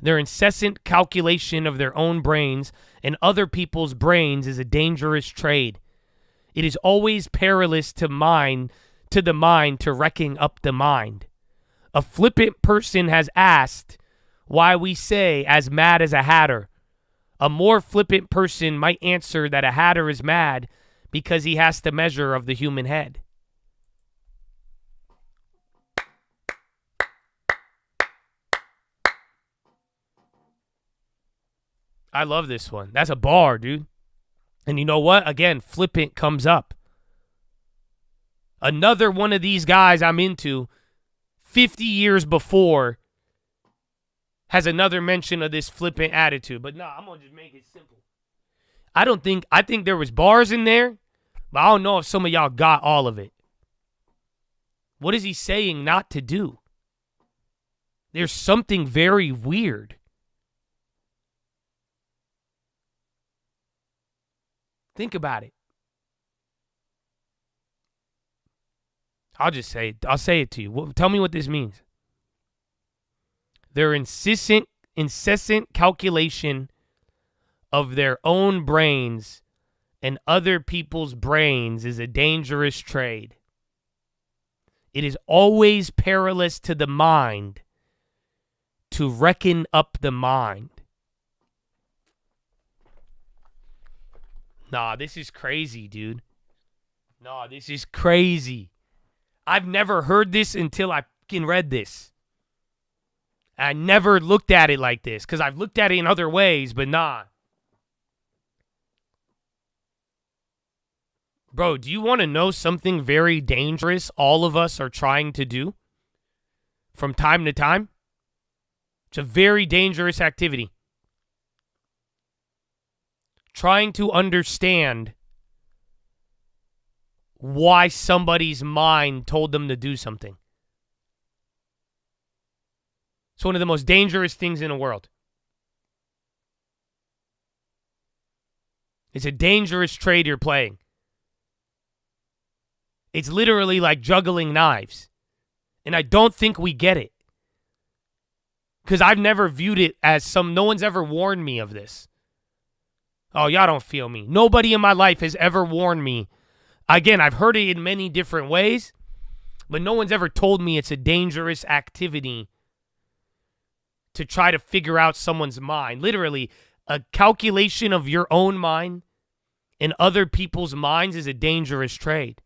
Their incessant calculation of their own brains and other people's brains is a dangerous trade. It is always perilous to the mind to reckon up the mind. A flippant person has asked why we say as mad as a hatter. A more flippant person might answer that a hatter is mad because he has the measure of the human head. I love this one. That's a bar, dude. And you know what? Again, flippant comes up. Another one of these guys I'm into 50 years before has another mention of this flippant attitude. But nah, I'm going to just make it simple. I think there was bars in there, but I don't know if some of y'all got all of it. What is he saying not to do? There's something very weird. Think about it. I'll just say it. I'll say it to you. Tell me what this means. Their incessant calculation of their own brains and other people's brains is a dangerous trade. It is always perilous to the mind to reckon up the mind. Nah, this is crazy, dude. Nah, this is crazy. I've never heard this until I fucking read this. I never looked at it like this, because I've looked at it in other ways, but nah. Bro, do you want to know something very dangerous all of us are trying to do from time to time? It's a very dangerous activity. Trying to understand why somebody's mind told them to do something. It's one of the most dangerous things in the world. It's a dangerous trade you're playing. It's literally like juggling knives. And I don't think we get it. Because I've never viewed it as no one's ever warned me of this. Oh, y'all don't feel me. Nobody in my life has ever warned me. Again, I've heard it in many different ways, but no one's ever told me it's a dangerous activity to try to figure out someone's mind. Literally, a calculation of your own mind and other people's minds is a dangerous trade.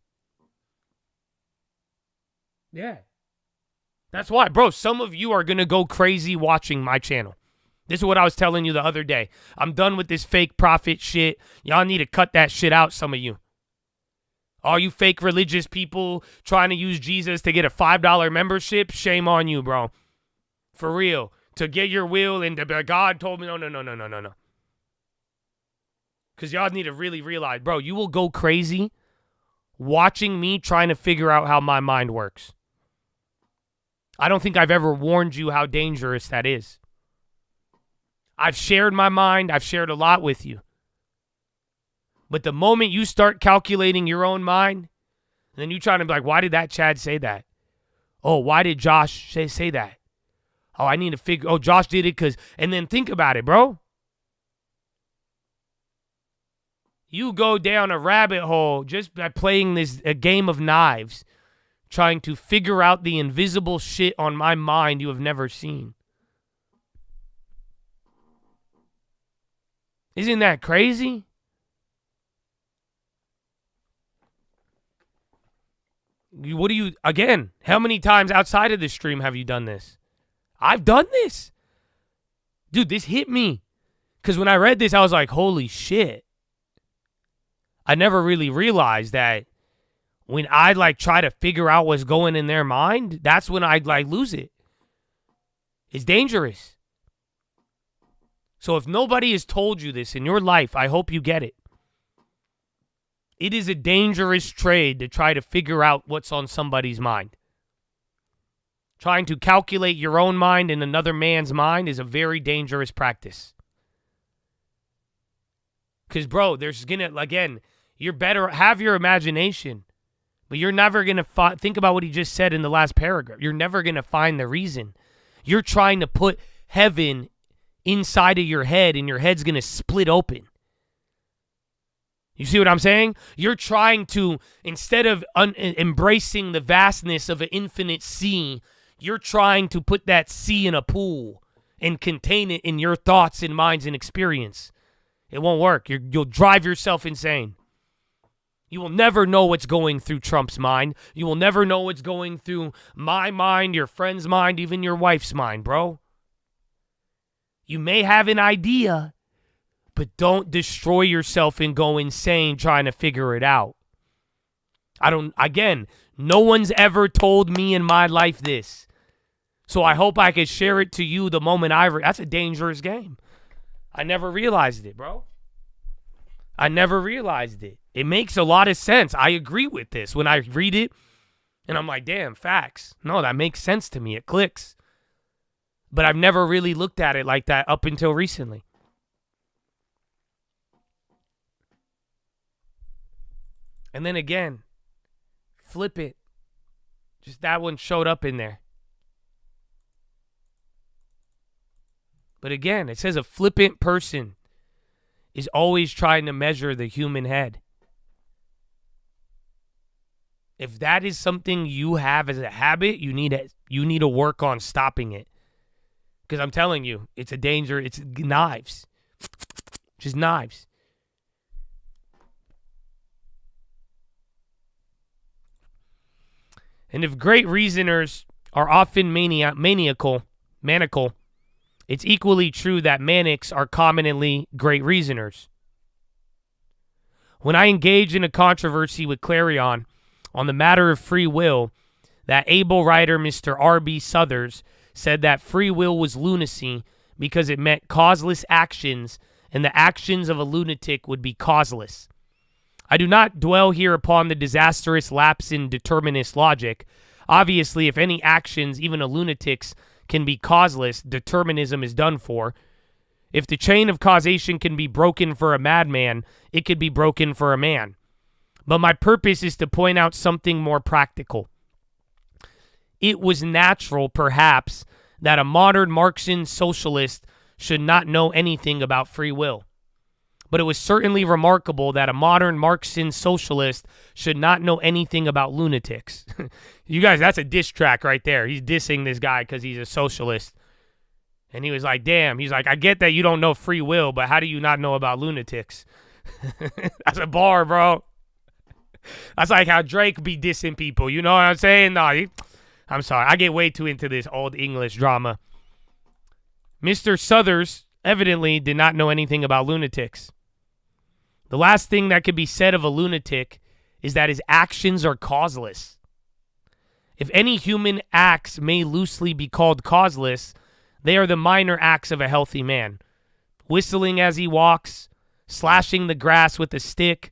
Yeah. That's why, bro, some of you are going to go crazy watching my channel. This is what I was telling you the other day. I'm done with this fake prophet shit. Y'all need to cut that shit out, some of you. All you fake religious people trying to use Jesus to get a $5 membership, shame on you, bro. For real. To get your will and God told me, no. Because y'all need to really realize, bro, you will go crazy watching me trying to figure out how my mind works. I don't think I've ever warned you how dangerous that is. I've shared my mind. I've shared a lot with you. But the moment you start calculating your own mind, then you try to be like, why did that Chad say that? Oh, why did Josh say that? Oh, I need to figure, oh, Josh did it because, and then think about it, bro. You go down a rabbit hole just by playing a game of knives, trying to figure out the invisible shit on my mind you have never seen. Isn't that crazy? What do you, again, how many times outside of this stream have you done this? I've done this. Dude, this hit me. Because when I read this, I was like, holy shit. I never really realized that when I try to figure out what's going in their mind, that's when I lose it. It's dangerous. So if nobody has told you this in your life, I hope you get it. It is a dangerous trade to try to figure out what's on somebody's mind. Trying to calculate your own mind in another man's mind is a very dangerous practice. Because, bro, there's going to, again, you're better, have your imagination, but you're never going to think about what he just said in the last paragraph. You're never going to find the reason. You're trying to put heaven inside of your head, and your head's going to split open. You see what I'm saying? You're trying to, instead of embracing the vastness of an infinite sea, you're trying to put that sea in a pool and contain it in your thoughts and minds and experience. It won't work. You'll drive yourself insane. You will never know what's going through Trump's mind. You will never know what's going through my mind, your friend's mind, even your wife's mind, bro. You may have an idea, but don't destroy yourself and go insane trying to figure it out. Again, no one's ever told me in my life this. So I hope I can share it to you the moment that's a dangerous game. I never realized it, bro. I never realized it. It makes a lot of sense. I agree with this when I read it, and I'm like, damn, facts. No, that makes sense to me. It clicks. But I've never really looked at it like that up until recently. And then again, flip it. Just that one showed up in there. But again, it says a flippant person is always trying to measure the human head. If that is something you have as a habit, you need to work on stopping it. Because I'm telling you, it's a danger. It's knives. Just knives. And if great reasoners are often maniacal, it's equally true that manics are commonly great reasoners. When I engaged in a controversy with Clarion on the matter of free will, that able writer, Mr. R.B. Suthers, said that free will was lunacy because it meant causeless actions, and the actions of a lunatic would be causeless. I do not dwell here upon the disastrous lapse in determinist logic. Obviously, if any actions, even a lunatic's, can be causeless, determinism is done for. If the chain of causation can be broken for a madman, it could be broken for a man. But my purpose is to point out something more practical. It was natural, perhaps, that a modern Marxian socialist should not know anything about free will. But it was certainly remarkable that a modern Marxian socialist should not know anything about lunatics. You guys, that's a diss track right there. He's dissing this guy because he's a socialist. And he was like, damn. He's like, I get that you don't know free will, but how do you not know about lunatics? That's a bar, bro. That's like how Drake be dissing people. You know what I'm saying? No, I'm sorry. I get way too into this old English drama. Mr. Suthers evidently did not know anything about lunatics. The last thing that could be said of a lunatic is that his actions are causeless. If any human acts may loosely be called causeless, they are the minor acts of a healthy man. Whistling as he walks, slashing the grass with a stick,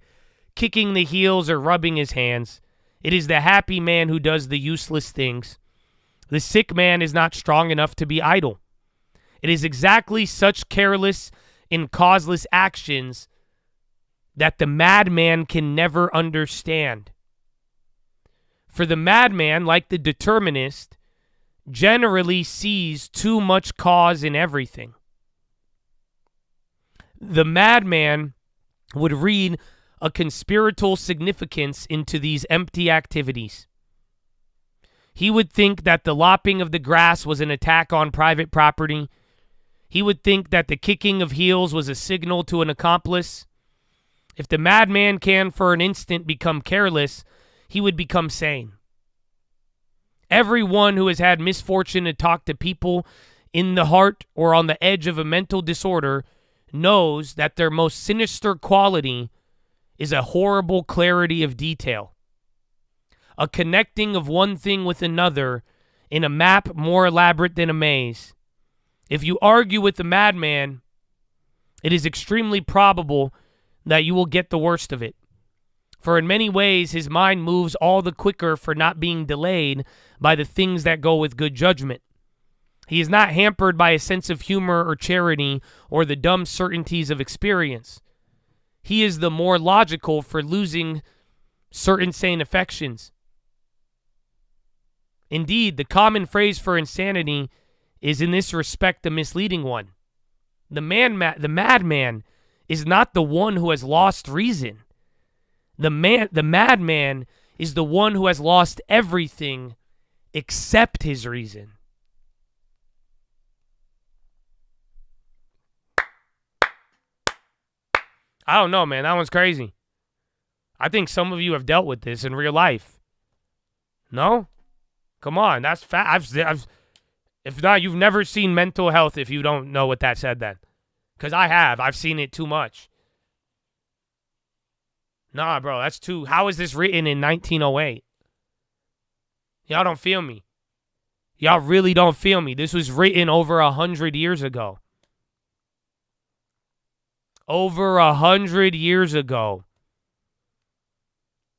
kicking the heels or rubbing his hands. It is the happy man who does the useless things. The sick man is not strong enough to be idle. It is exactly such careless and causeless actions that the madman can never understand. For the madman, like the determinist, generally sees too much cause in everything. The madman would read a conspiratorial significance into these empty activities. He would think that the lopping of the grass was an attack on private property. He would think that the kicking of heels was a signal to an accomplice. If the madman can for an instant become careless, he would become sane. Everyone who has had misfortune to talk to people in the heart or on the edge of a mental disorder knows that their most sinister quality is a horrible clarity of detail, a connecting of one thing with another in a map more elaborate than a maze. If you argue with the madman, it is extremely probable that you will get the worst of it. For in many ways, his mind moves all the quicker for not being delayed by the things that go with good judgment. He is not hampered by a sense of humor or charity or the dumb certainties of experience. He is the more logical for losing certain sane affections. Indeed, the common phrase for insanity is in this respect a misleading one. The madman is not the one who has lost reason. The madman is the one who has lost everything except his reason. I don't know, man. That one's crazy. I think some of you have dealt with this in real life. No? Come on. That's if not, you've never seen Mental Health if you don't know what that said then. Because I have. I've seen it too much. Nah, bro. That's too... How is this written in 1908? Y'all don't feel me. Y'all really don't feel me. This was written over 100 years ago. Over 100 years ago.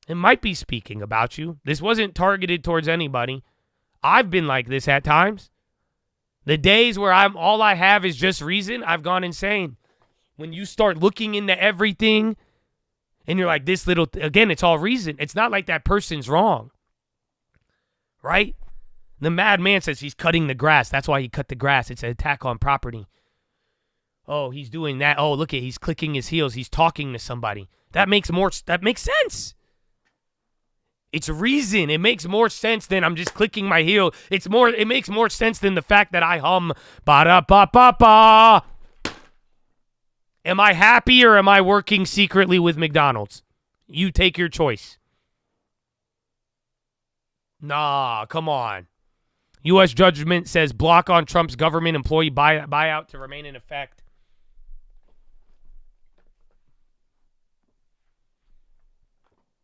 It might be speaking about you. This wasn't targeted towards anybody. I've been like this at times. The days where all I have is just reason, I've gone insane. When you start looking into everything and you're like, this little, again, it's all reason. It's not like that person's wrong. Right? The madman says he's cutting the grass. That's why he cut the grass. It's an attack on property. Oh, he's doing that. Oh, look at, he's clicking his heels. He's talking to somebody. That makes sense. It's reason. It makes more sense than I'm just clicking my heel. It makes more sense than the fact that I hum ba-da-ba-ba-ba. Am I happy or am I working secretly with McDonald's? You take your choice. Nah, come on. U.S. judgment says block on Trump's government employee buyout to remain in effect.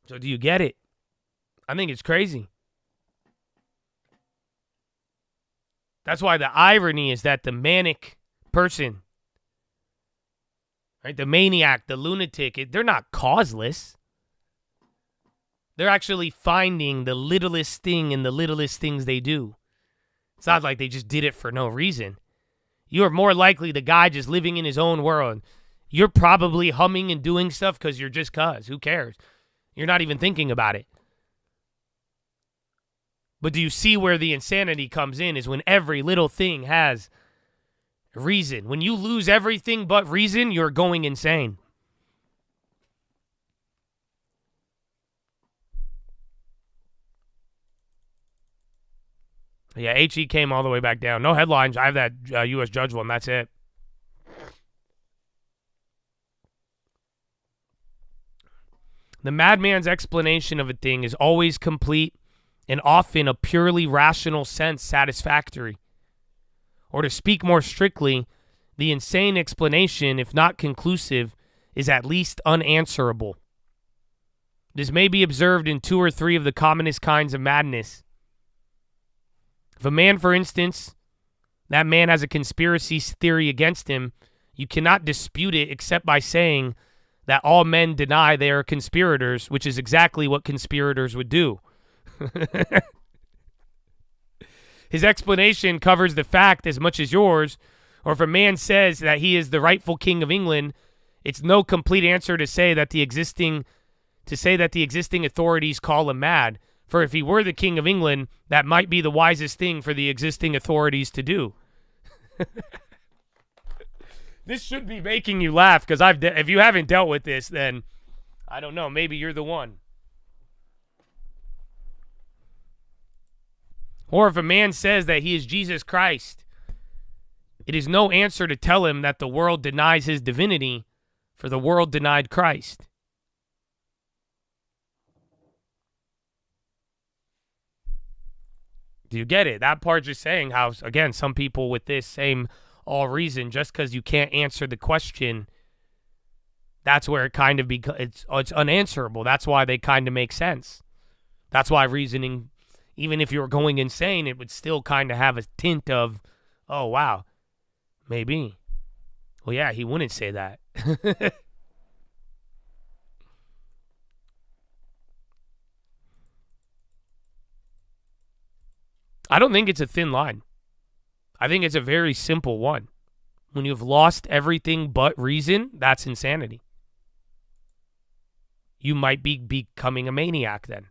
So do you get it? I think it's crazy. That's why the irony is that the manic person, right, the maniac, the lunatic, they're not causeless. They're actually finding the littlest thing in the littlest things they do. It's not like they just did it for no reason. You're more likely the guy just living in his own world. You're probably humming and doing stuff because you're just cuz. Who cares? You're not even thinking about it. But do you see where the insanity comes in is when every little thing has reason. When you lose everything but reason, you're going insane. Yeah, HE came all the way back down. No headlines. I have that U.S. Judge one. That's it. The madman's explanation of a thing is always complete and often a purely rational sense satisfactory. Or to speak more strictly, the insane explanation, if not conclusive, is at least unanswerable. This may be observed in 2 or 3 of the commonest kinds of madness. If a man, for instance, that man has a conspiracy theory against him, you cannot dispute it except by saying that all men deny they are conspirators, which is exactly what conspirators would do. His explanation covers the fact as much as yours, or if a man says that he is the rightful king of England, it's no complete answer to say that the existing authorities call him mad. For if he were the king of England, that might be the wisest thing for the existing authorities to do. This should be making you laugh because if you haven't dealt with this, then I don't know, maybe you're the one. Or if a man says that he is Jesus Christ, it is no answer to tell him that the world denies his divinity, for the world denied Christ. Do you get it? That part just saying how, again, some people with this same all reason, just because you can't answer the question, that's where it kind of it's unanswerable. That's why they kind of make sense. That's why reasoning, even if you were going insane, it would still kind of have a tint of, oh, wow, maybe. Well, yeah, he wouldn't say that. I don't think it's a thin line. I think it's a very simple one. When you've lost everything but reason, that's insanity. You might be becoming a maniac then.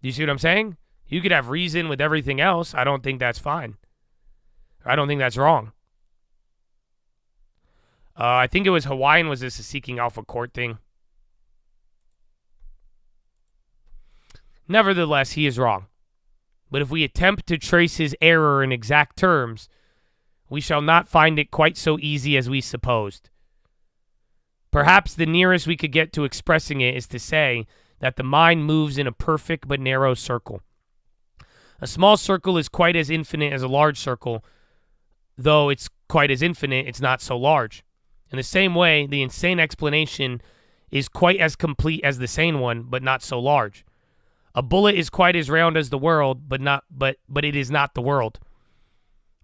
Do you see what I'm saying? You could have reason with everything else. I don't think that's fine. I don't think that's wrong. I think it was Hawaiian. Was this a seeking alpha court thing? Nevertheless, he is wrong. But if we attempt to trace his error in exact terms, we shall not find it quite so easy as we supposed. Perhaps the nearest we could get to expressing it is to say that the mind moves in a perfect but narrow circle. A small circle is quite as infinite as a large circle, though it's quite as infinite, it's not so large. In the same way, the insane explanation is quite as complete as the sane one, but not so large. A bullet is quite as round as the world, but it is not the world.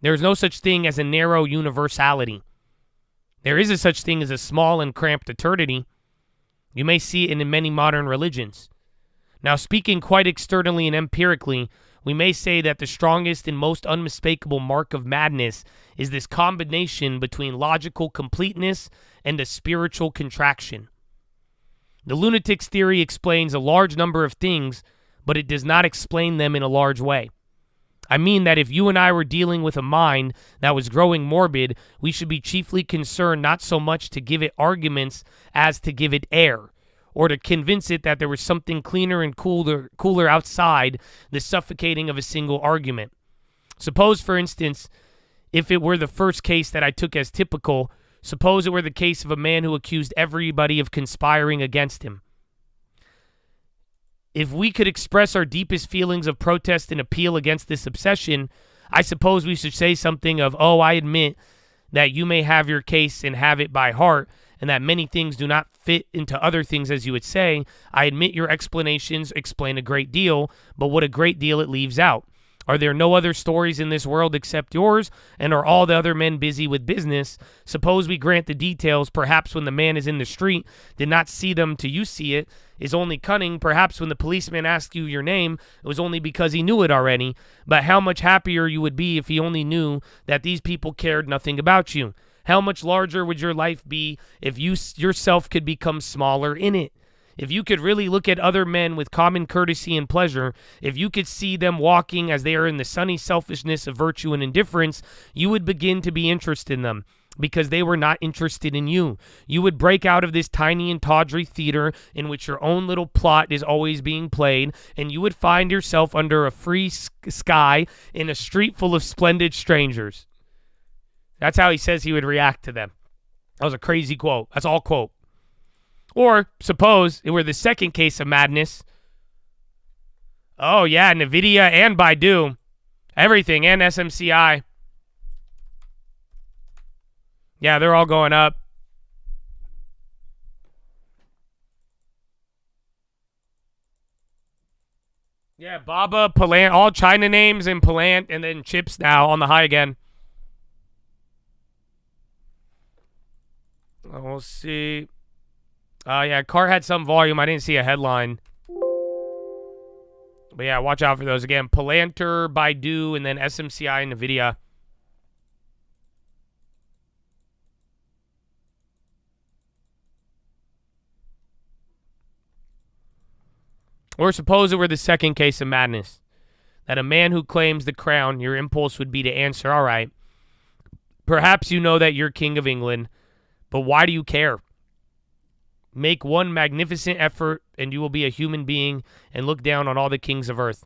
There is no such thing as a narrow universality. There is a such thing as a small and cramped eternity. You may see it in many modern religions. Now, speaking quite externally and empirically, we may say that the strongest and most unmistakable mark of madness is this combination between logical completeness and a spiritual contraction. The lunatic's theory explains a large number of things, but it does not explain them in a large way. I mean that if you and I were dealing with a mind that was growing morbid, we should be chiefly concerned not so much to give it arguments as to give it air, or to convince it that there was something cleaner and cooler outside the suffocating of a single argument. Suppose, for instance, if it were the first case that I took as typical, suppose it were the case of a man who accused everybody of conspiring against him. If we could express our deepest feelings of protest and appeal against this obsession, I suppose we should say something of, oh, I admit that you may have your case and have it by heart, and that many things do not fit into other things, as you would say, I admit your explanations explain a great deal, but what a great deal it leaves out. Are there no other stories in this world except yours, and are all the other men busy with business? Suppose we grant the details, perhaps when the man is in the street, did not see them till you see it, is only cunning, perhaps when the policeman asked you your name, it was only because he knew it already, but how much happier you would be if he only knew that these people cared nothing about you. How much larger would your life be if you yourself could become smaller in it? If you could really look at other men with common courtesy and pleasure, if you could see them walking as they are in the sunny selfishness of virtue and indifference, you would begin to be interested in them because they were not interested in you. You would break out of this tiny and tawdry theater in which your own little plot is always being played, and you would find yourself under a free sky in a street full of splendid strangers. That's how he says he would react to them. That was a crazy quote. That's all quote. Or suppose it were the second case of madness. Oh, yeah, NVIDIA and Baidu. Everything, and SMCI. Yeah, they're all going up. Yeah, Baba, Palant, all China names and Palant, and then chips now on the high again. We'll see. Yeah, car had some volume. I didn't see a headline. But yeah, watch out for those. Again, Palantir, Baidu, and then SMCI and NVIDIA. Or suppose it were the second case of madness. That a man who claims the crown, your impulse would be to answer, all right, perhaps you know that you're king of England, but why do you care? Make one magnificent effort, and you will be a human being and look down on all the kings of earth.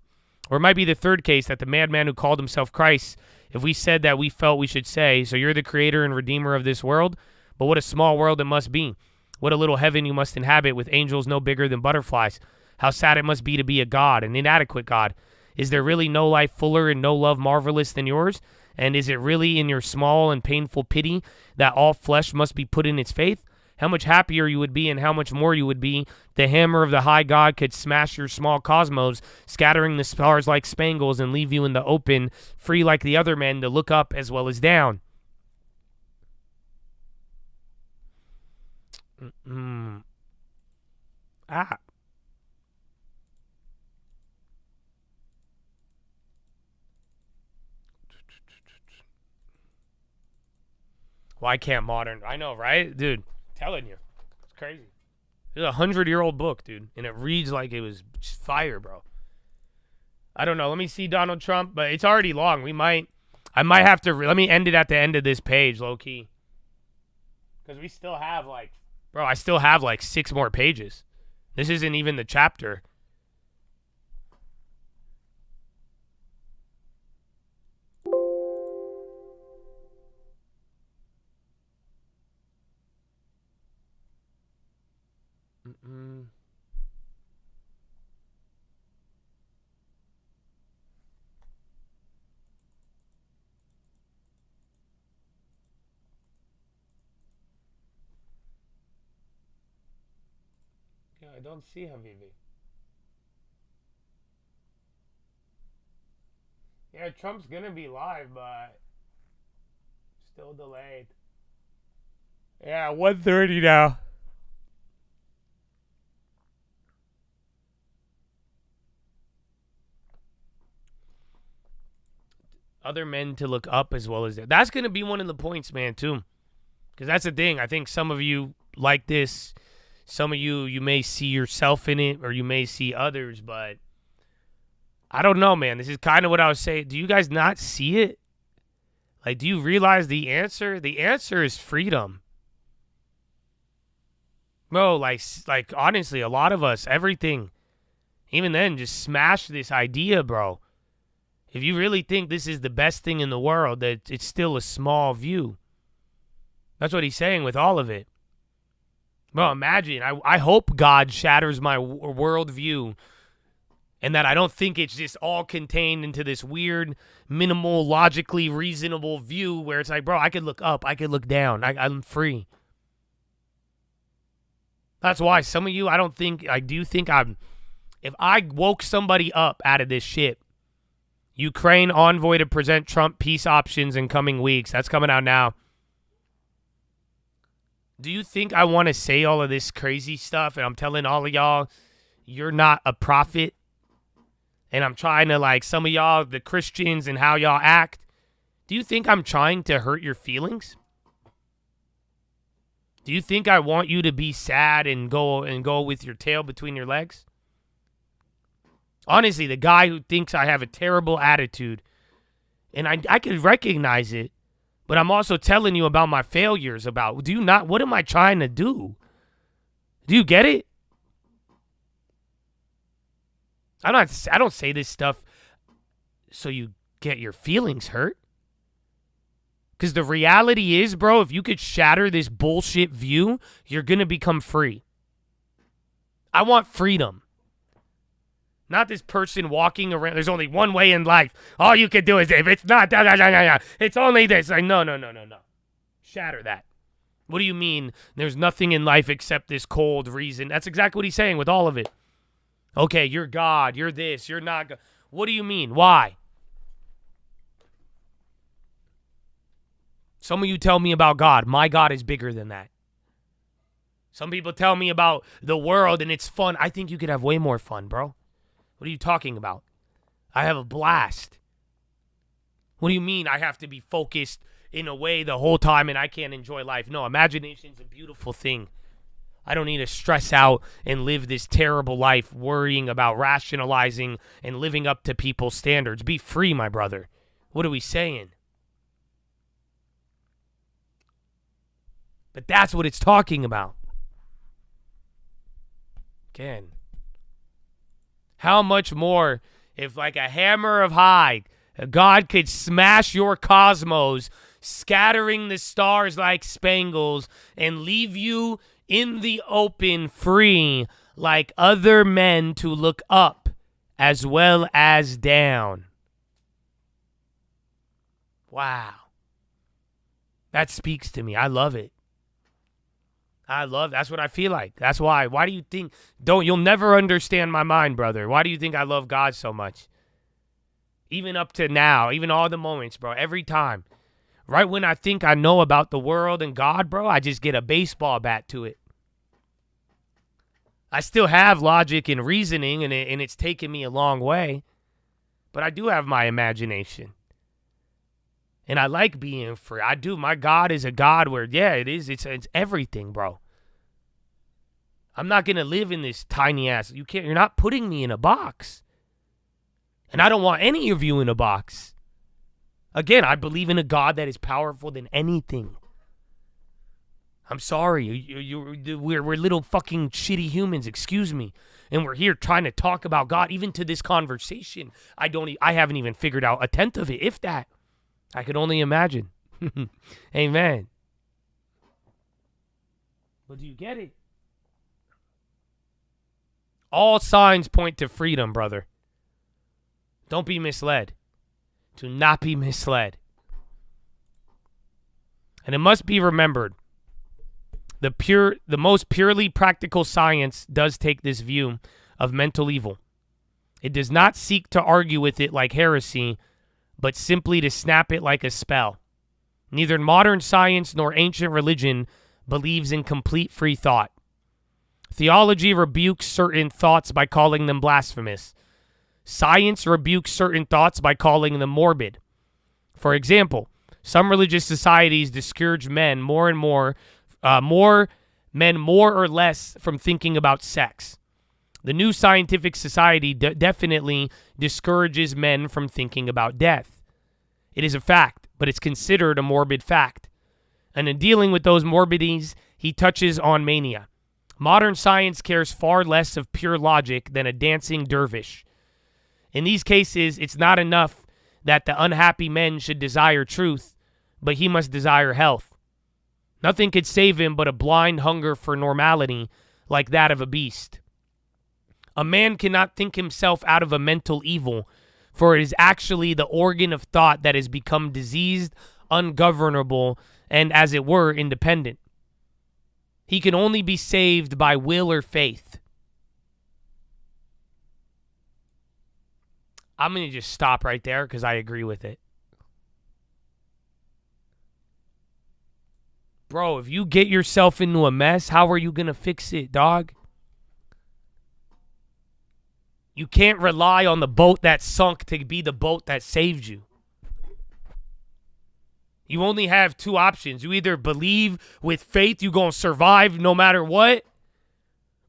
Or it might be the third case, that the madman who called himself Christ, if we said that we felt we should say, so you're the creator and redeemer of this world, but what a small world it must be. What a little heaven you must inhabit with angels no bigger than butterflies. How sad it must be to be a god, an inadequate god. Is there really no life fuller and no love marvelous than yours? And is it really in your small and painful pity that all flesh must be put in its faith? How much happier you would be and how much more you would be. The hammer of the high God could smash your small cosmos, scattering the stars like spangles and leave you in the open, free like the other men to look up as well as down. Why can't modern? I know, right? Dude, telling you. It's crazy. It's a 100-year-old book, dude. And it reads like it was fire, bro. I don't know. Let me see Donald Trump, but it's already long. I might have to, let me end it at the end of this page, low-key. Because we still have I still have 6 more pages. This isn't even the chapter. Yeah, I don't see Habibi. Yeah, Trump's gonna be live, but still delayed. Yeah, 1:30 now. Other men to look up as well as that. That's going to be one of the points, man, too. Because that's the thing. I think some of you like this. Some of you may see yourself in it, or you may see others, but I don't know, man. This is kind of what I was saying. Do you guys not see it? Do you realize the answer? The answer is freedom. Bro, honestly, a lot of us, everything, even then, just smash this idea, bro. If you really think this is the best thing in the world, that it's still a small view. That's what he's saying with all of it. Well, imagine, I hope God shatters my worldview and that I don't think it's just all contained into this weird, minimal, logically reasonable view where it's like, bro, I could look up, I could look down, I'm free. That's why some of you, I do think if I woke somebody up out of this shit, Ukraine envoy to present Trump peace options in coming weeks. That's coming out now. Do you think I want to say all of this crazy stuff and I'm telling all of y'all you're not a prophet? And I'm trying to, like, some of y'all, the Christians and how y'all act. Do you think I'm trying to hurt your feelings? Do you think I want you to be sad and go with your tail between your legs? Honestly, the guy who thinks I have a terrible attitude, and I can recognize it, but I'm also telling you about my failures. What am I trying to do? Do you get it? I don't say this stuff so you get your feelings hurt. Because the reality is, bro, if you could shatter this bullshit view, you're going to become free. I want freedom. Not this person walking around. There's only one way in life. All you can do is, if it's not, it's only this. Like, no. Shatter that. What do you mean there's nothing in life except this cold reason? That's exactly what he's saying with all of it. Okay, you're God. You're this. You're not God. What do you mean? Why? Some of you tell me about God. My God is bigger than that. Some people tell me about the world and it's fun. I think you could have way more fun, bro. What are you talking about? I have a blast. What do you mean I have to be focused in a way the whole time and I can't enjoy life? No, imagination's a beautiful thing. I don't need to stress out and live this terrible life worrying about rationalizing and living up to people's standards. Be free, my brother. What are we saying? But that's what it's talking about. Again, how much more if, like a hammer of high, God could smash your cosmos, scattering the stars like spangles, and leave you in the open free like other men to look up as well as down. Wow. That speaks to me. I love it. That's what I feel like. That's why. Why do you think, you'll never understand my mind, brother. Why do you think I love God so much? Even up to now, even all the moments, bro, every time. Right when I think I know about the world and God, bro, I just get a baseball bat to it. I still have logic and reasoning, and it's taken me a long way. But I do have my imagination. And I like being free. I do. My God is a God where, yeah, it is. It's everything, bro. I'm not going to live in this tiny ass. You're not putting me in a box. And I don't want any of you in a box. Again, I believe in a God that is powerful than anything. I'm sorry. We're little fucking shitty humans. Excuse me. And we're here trying to talk about God. Even to this conversation, I haven't even figured out a tenth of it, if that. I could only imagine. Amen. But do you get it? All signs point to freedom, brother. Don't be misled. Do not be misled. And it must be remembered, the most purely practical science does take this view of mental evil. It does not seek to argue with it like heresy, but simply to snap it like a spell. Neither modern science nor ancient religion believes in complete free thought. Theology rebukes certain thoughts by calling them blasphemous. Science rebukes certain thoughts by calling them morbid. For example, some religious societies discourage men more or less from thinking about sex. The New Scientific Society definitely discourages men from thinking about death. It is a fact, but it's considered a morbid fact. And in dealing with those morbidities, he touches on mania. Modern science cares far less of pure logic than a dancing dervish. In these cases, it's not enough that the unhappy men should desire truth, but he must desire health. Nothing could save him but a blind hunger for normality like that of a beast. A man cannot think himself out of a mental evil, for it is actually the organ of thought that has become diseased, ungovernable, and, as it were, independent. He can only be saved by will or faith. I'm going to just stop right there because I agree with it. Bro, if you get yourself into a mess, how are you going to fix it, dog? You can't rely on the boat that sunk to be the boat that saved you. You only have two options. You either believe with faith you're going to survive no matter what,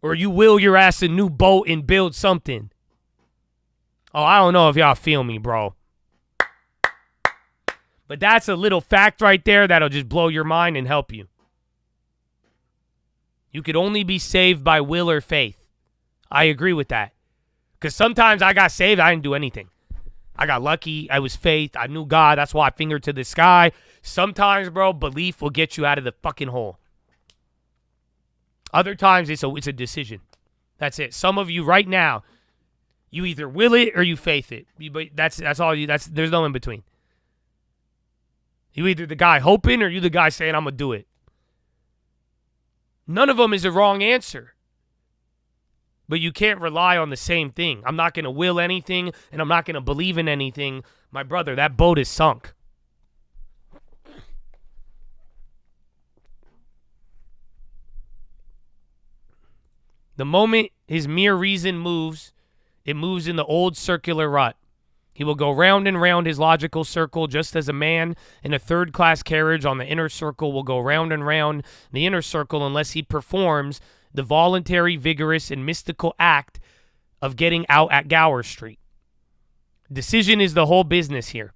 or you will your ass a new boat and build something. Oh, I don't know if y'all feel me, bro. But that's a little fact right there that'll just blow your mind and help you. You could only be saved by will or faith. I agree with that. Because sometimes I got saved, I didn't do anything. I got lucky. I was faith. I knew God. That's why I fingered to the sky. Sometimes, bro, belief will get you out of the fucking hole. Other times, it's a decision. That's it. Some of you right now, you either will it or you faith it. But that's all you. There's no in between. You either the guy hoping or you the guy saying I'm gonna do it. None of them is a wrong answer. But you can't rely on the same thing. I'm not going to will anything, and I'm not going to believe in anything. My brother, that boat is sunk. The moment his mere reason moves, it moves in the old circular rut. He will go round and round his logical circle, just as a man in a third-class carriage on the inner circle will go round and round the inner circle unless he performs the voluntary, vigorous, and mystical act of getting out at Gower Street. Decision is the whole business here.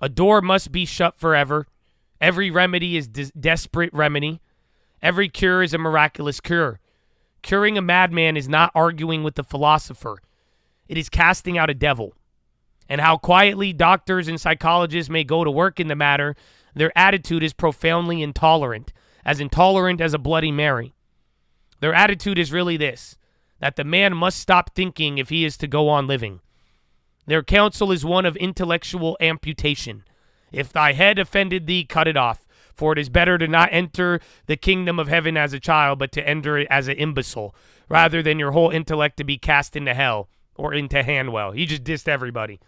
A door must be shut forever. Every remedy is desperate remedy. Every cure is a miraculous cure. Curing a madman is not arguing with the philosopher. It is casting out a devil. And how quietly doctors and psychologists may go to work in the matter, their attitude is profoundly intolerant as a Bloody Mary. Their attitude is really this, that the man must stop thinking if he is to go on living. Their counsel is one of intellectual amputation. If thy head offended thee, cut it off, for it is better to not enter the kingdom of heaven as a child, but to enter it as an imbecile, rather than your whole intellect to be cast into hell or into Hanwell. He just dissed everybody.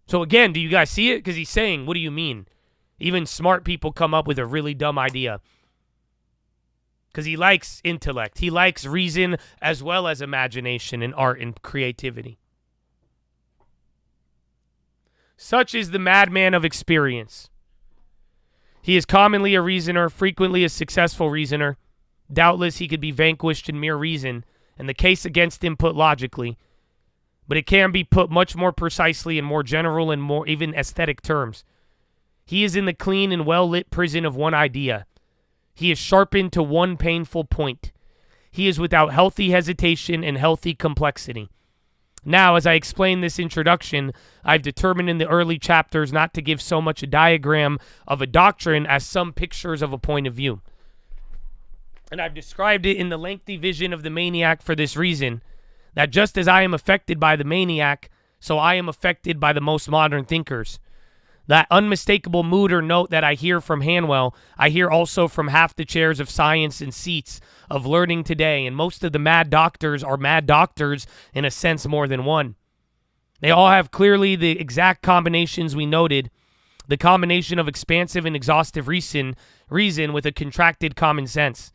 So again, do you guys see it? Because he's saying, what do you mean? Even smart people come up with a really dumb idea. Because he likes intellect. He likes reason as well as imagination and art and creativity. Such is the madman of experience. He is commonly a reasoner, frequently a successful reasoner. Doubtless he could be vanquished in mere reason, and the case against him put logically. But it can be put much more precisely in more general and more even aesthetic terms. He is in the clean and well-lit prison of one idea. He is sharpened to one painful point. He is without healthy hesitation and healthy complexity. Now, as I explain this introduction, I've determined in the early chapters not to give so much a diagram of a doctrine as some pictures of a point of view. And I've described it in the lengthy vision of the maniac for this reason, that just as I am affected by the maniac, so I am affected by the most modern thinkers. That unmistakable mood or note that I hear from Hanwell, I hear also from half the chairs of science and seats of learning today, and most of the mad doctors are mad doctors in a sense more than one. They all have clearly the exact combinations we noted, the combination of expansive and exhaustive reason with a contracted common sense.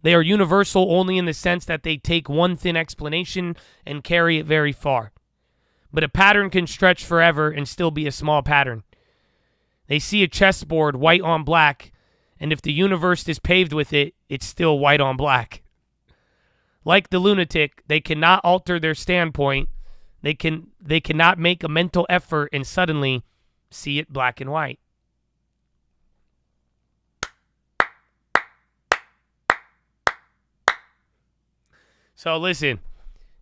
They are universal only in the sense that they take one thin explanation and carry it very far. But a pattern can stretch forever and still be a small pattern. They see a chessboard white on black, and if the universe is paved with it, it's still white on black. Like the lunatic, they cannot alter their standpoint. They cannot make a mental effort and suddenly see it black and white. So listen,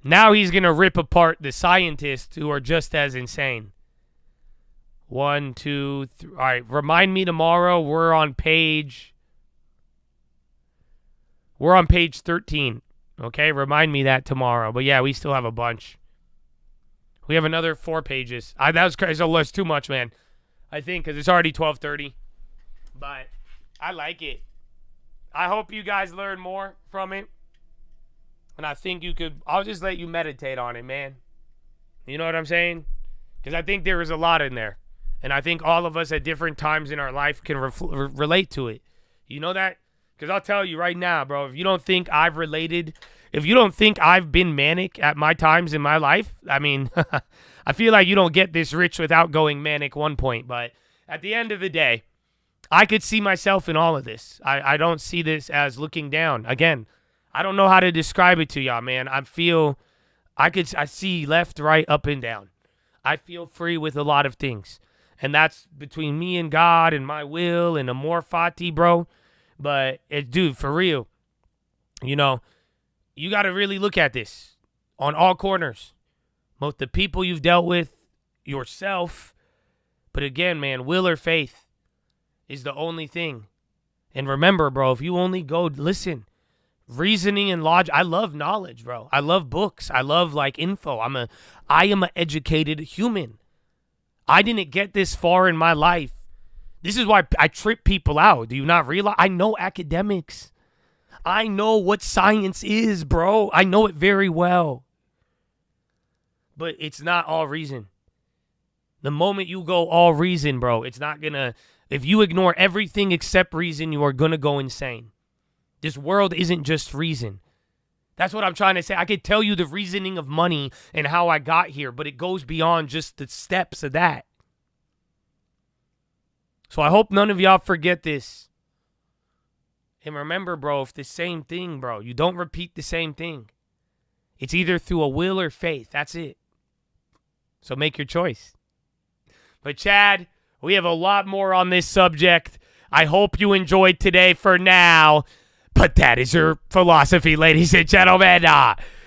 now he's going to rip apart the scientists who are just as insane. 1, 2, 3. All right, remind me tomorrow. We're on page 13. Okay, remind me that tomorrow. But yeah, we still have a bunch. We have another 4 pages. That was crazy. So that's too much, man. I think because it's already 12:30. But I like it. I hope you guys learn more from it. And I think I'll just let you meditate on it, man. You know what I'm saying? Because I think there is a lot in there. And I think all of us at different times in our life can relate to it. You know that? Because I'll tell you right now, bro, if you don't think I've been manic at my times in my life, I mean, I feel like you don't get this rich without going manic one point. But at the end of the day, I could see myself in all of this. I don't see this as looking down. Again, I don't know how to describe it to y'all, man. I see left, right, up, and down. I feel free with a lot of things. And that's between me and God and my will and amor fati, bro. But, dude, for real, you know, you got to really look at this on all corners. Both the people you've dealt with, yourself. But again, man, will or faith is the only thing. And remember, bro, if you only go, listen, reasoning and logic. I love knowledge, bro. I love books. I love, like, info. I am an educated human. I didn't get this far in my life. This is why I trip people out. Do you not realize? I know academics. I know what science is, bro. I know it very well. But it's not all reason. The moment you go all reason, bro, it's not going to... If you ignore everything except reason, you are going to go insane. This world isn't just reason. That's what I'm trying to say. I could tell you the reasoning of money and how I got here, but it goes beyond just the steps of that. So I hope none of y'all forget this. And remember, bro, if the same thing, bro, you don't repeat the same thing. It's either through a will or faith. That's it. So make your choice. But Chad, we have a lot more on this subject. I hope you enjoyed today for now. But that is your philosophy, ladies and gentlemen.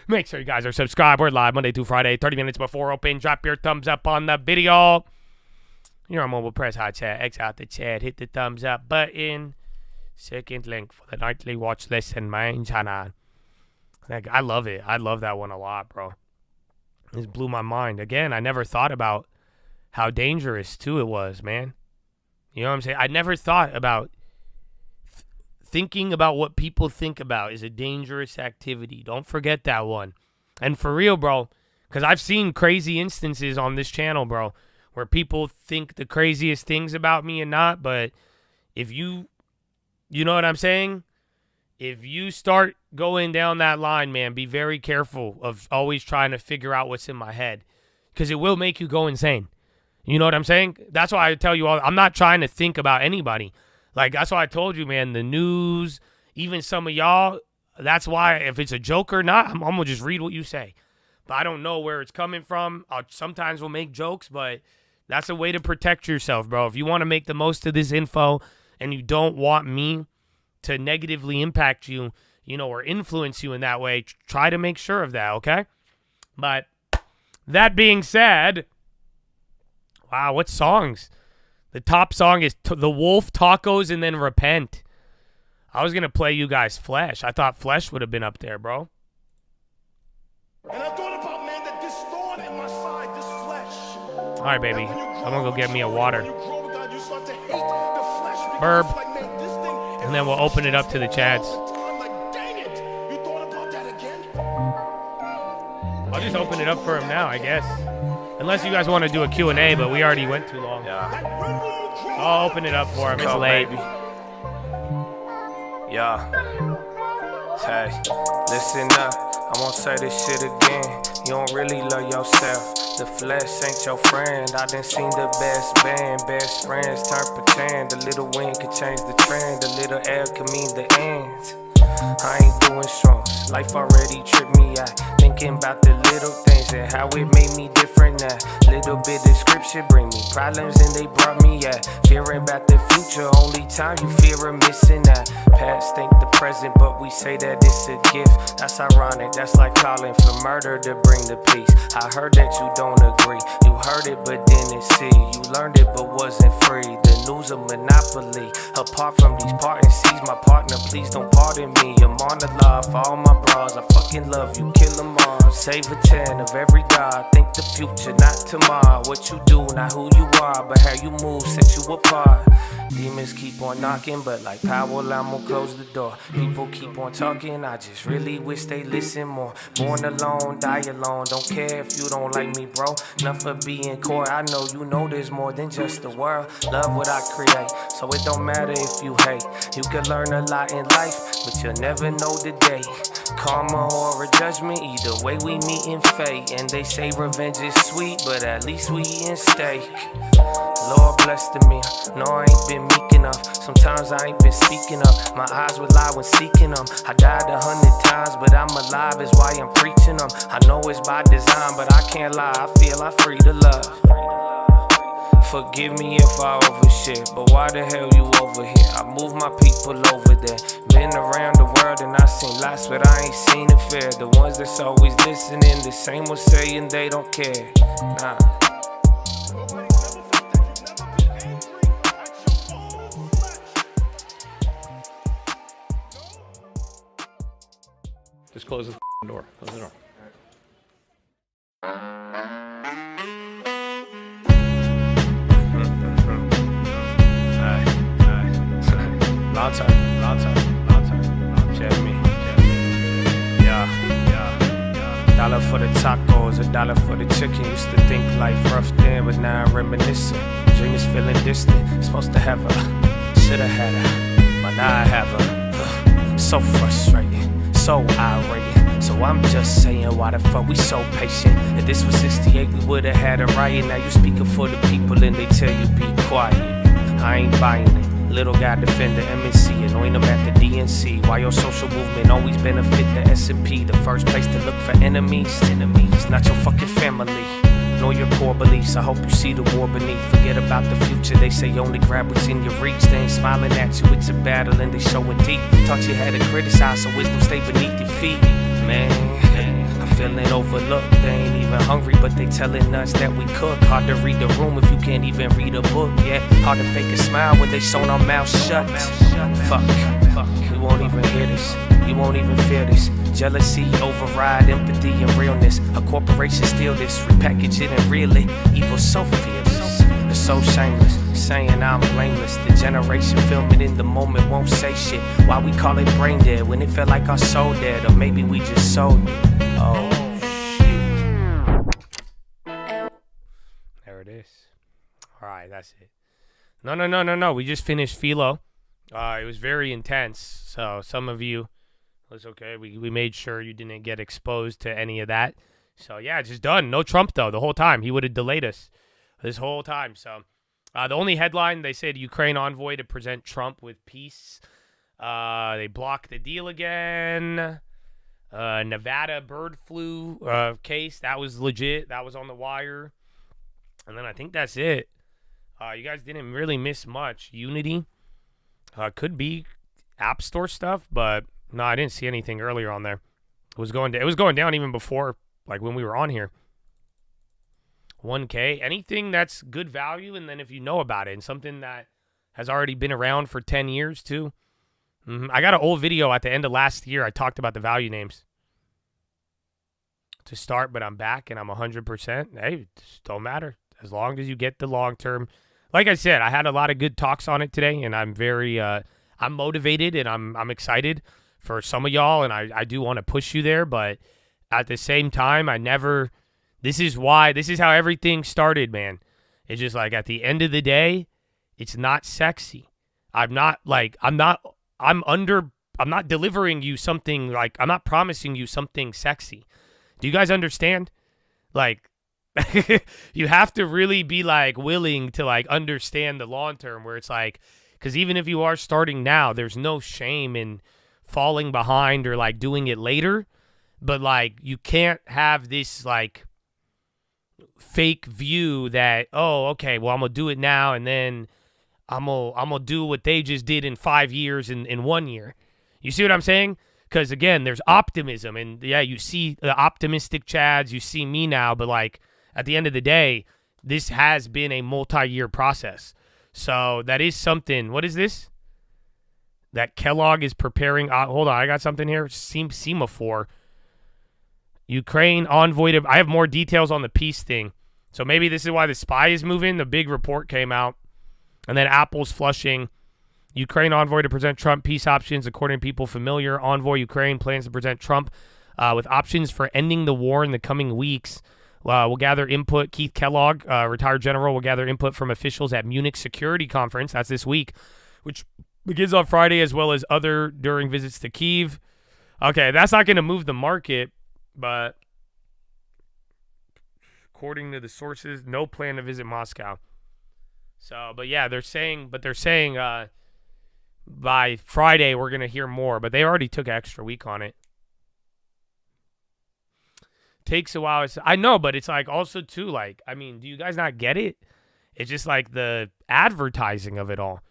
Make sure you guys are subscribed. We're live Monday through Friday, 30 minutes before open. Drop your thumbs up on the video. You're on mobile, press hot chat. X out the chat. Hit the thumbs up button. Second link for the nightly watch list and main channel. I love it. I love that one a lot, bro. This blew my mind. Again, I never thought about how dangerous, too, it was, man. You know what I'm saying? I never thought about thinking about what people think about is a dangerous activity. Don't forget that one. And for real, bro, because I've seen crazy instances on this channel, bro, where people think the craziest things about me and not. But if you know what I'm saying? If you start going down that line, man, be very careful of always trying to figure out what's in my head, because it will make you go insane. You know what I'm saying? That's why I tell you all, I'm not trying to think about anybody. Like, that's why I told you, man, the news, even some of y'all, that's why if it's a joke or not, I'm going to just read what you say. But I don't know where it's coming from. Sometimes we'll make jokes, but that's a way to protect yourself, bro. If you want to make the most of this info and you don't want me to negatively impact you, or influence you in that way, try to make sure of that, okay? But that being said, wow, what songs? The top song is The Wolf, Tacos, and then Repent. I was going to play you guys Flesh. I thought Flesh would have been up there, bro. And I thought about, man, that this thorn in my side, this flesh. All right, baby. I'm going to go get me a water. Burb. And then we'll open it up to the chads. I'll just open it up for him now, I guess. Unless you guys want to do a Q&A, but we already went too long. Yeah. I'll open it up for him. It's late. Baby. Yeah. Hey, listen up. I won't say this shit again. You don't really love yourself. The flesh ain't your friend. I done seen the best band. Best friends turn pretend. A little wind could change the trend. A little air could mean the end. I ain't doing strong. Life already tripped me out. Thinking about the little things and how it made me different now. Little bit of scripture bring me problems and they brought me out. Fearing about the future, only time you fear of missing out. Past think the present, but we say that it's a gift. That's ironic, that's like calling for murder to bring the peace. I heard that you don't agree. You heard it but didn't see. You learned it but wasn't free. The news of monopoly. Apart from these parting seas, my partner, please don't pardon me. I'm on the love for all my bras. I fucking love you, kill them all. So save a 10 of every dollar. Think the future, not tomorrow. What you do, not who you are, but how you move set you apart. Demons keep on knocking, but like Powell, I'm gonna close the door. People keep on talking, I just really wish they listen more. Born alone, die alone, don't care if you don't like me, bro. Enough of being core, I know you know there's more than just the world. Love what I create, so it don't matter if you hate. You can learn a lot in life, but you'll never know the day. Karma or a judgment, either way we meet in fate. And they say revenge is sweet, but at least we eatin' steak. Lord bless the me, no I ain't been meek enough. Sometimes I ain't been speaking up, my eyes would lie when seeking them. I died 100 times, but I'm alive is why I'm preaching them. I know it's by design, but I can't lie, I feel I'm free to love. Forgive me if I overshit, but why the hell you over here? I move my people over there. Been around the world and I seen lots, but I ain't seen it fair. The ones that's always listening, the same ones saying they don't care. Nah. Just close the door. Close the door. Long time. Check me. Yeah. Dollar for the tacos, $1 for the chicken. Used to think life rough then, but now I'm reminiscing. Dream is feeling distant. Supposed to have a, shoulda had a, but now I have a. So frustrating, so irate. So I'm just saying, why the fuck we so patient? If this was 68, we would've had a riot. Now you speaking for the people and they tell you be quiet. I ain't buying it. Little guy defend the MNC, anoint him at the DNC. Why your social movement always benefit the S&P? The first place to look for enemies. It's not your fucking family, nor your core beliefs. I hope you see the war beneath. Forget about the future, they say only grab what's in your reach. They ain't smiling at you, it's a battle and they showing deep. Taught you how to criticize so wisdom stay beneath your feet. Man, I'm feeling overlooked. They ain't even hungry, but they telling us that we cook. Hard to read the room if you can't even read a book. Yeah, hard to fake a smile when they sewn our mouths shut. Fuck, we won't even hear this. You won't even feel this. Jealousy override empathy and realness. A corporation steal this, repackage it and reel it. Evil so fearless, they're so shameless, saying I'm blameless. The generation filming in the moment won't say shit. Why we call it brain dead when it felt like our soul dead? Or maybe we just sold it. Oh shit. There it is. Alright, that's it. No. We just finished Philo. It was very intense. So some of you, it's okay. We made sure you didn't get exposed to any of that. So yeah, just done. No Trump though. The whole time he would have delayed us this whole time. So the only headline, they said Ukraine envoy to present Trump with peace. They blocked the deal again. Nevada bird flu case, that was legit. That was on the wire. And then I think that's it. You guys didn't really miss much. Unity could be App Store stuff, but no, I didn't see anything earlier on there. It was going down even before, like when we were on here. 1K, anything that's good value, and then if you know about it, and something that has already been around for 10 years too. I got an old video at the end of last year. I talked about the value names to start, but I'm back and I'm 100%. Hey, it don't matter as long as you get the long term. Like I said, I had a lot of good talks on it today, and I'm very, I'm motivated and I'm excited for some of y'all, and I do want to push you there, but at the same time, this is how everything started, man. It's just like at the end of the day, it's not sexy. I'm not delivering you something, like I'm not promising you something sexy. Do you guys understand? Like, you have to really be like willing to like understand the long term, where it's like, because even if you are starting now, there's no shame in falling behind or like doing it later, but like you can't have this like fake view that, oh, okay, well, I'm gonna do it now and then I'm gonna do what they just did in 5 years in 1 year. You see what I'm saying? Because again, there's optimism, and yeah, you see the optimistic Chads, you see me now, but like at the end of the day, this has been a multi-year process. So that is something. What is this? That Kellogg is preparing. Hold on, I got something here. Semaphore. Ukraine envoy to... I have more details on the peace thing. So maybe this is why the spy is moving. The big report came out. And then Apple's flushing. Ukraine envoy to present Trump peace options. According to people familiar, envoy Ukraine plans to present Trump with options for ending the war in the coming weeks. We'll gather input. Keith Kellogg, retired general, will gather input from officials at Munich Security Conference. That's this week, which begins on Friday, as well as other during visits to Kyiv. Okay, that's not going to move the market, but according to the sources, no plan to visit Moscow. So, but yeah, they're saying by Friday we're going to hear more, but they already took an extra week on it. Takes a while. I know, but it's like also too, like, I mean, do you guys not get it? It's just like the advertising of it all.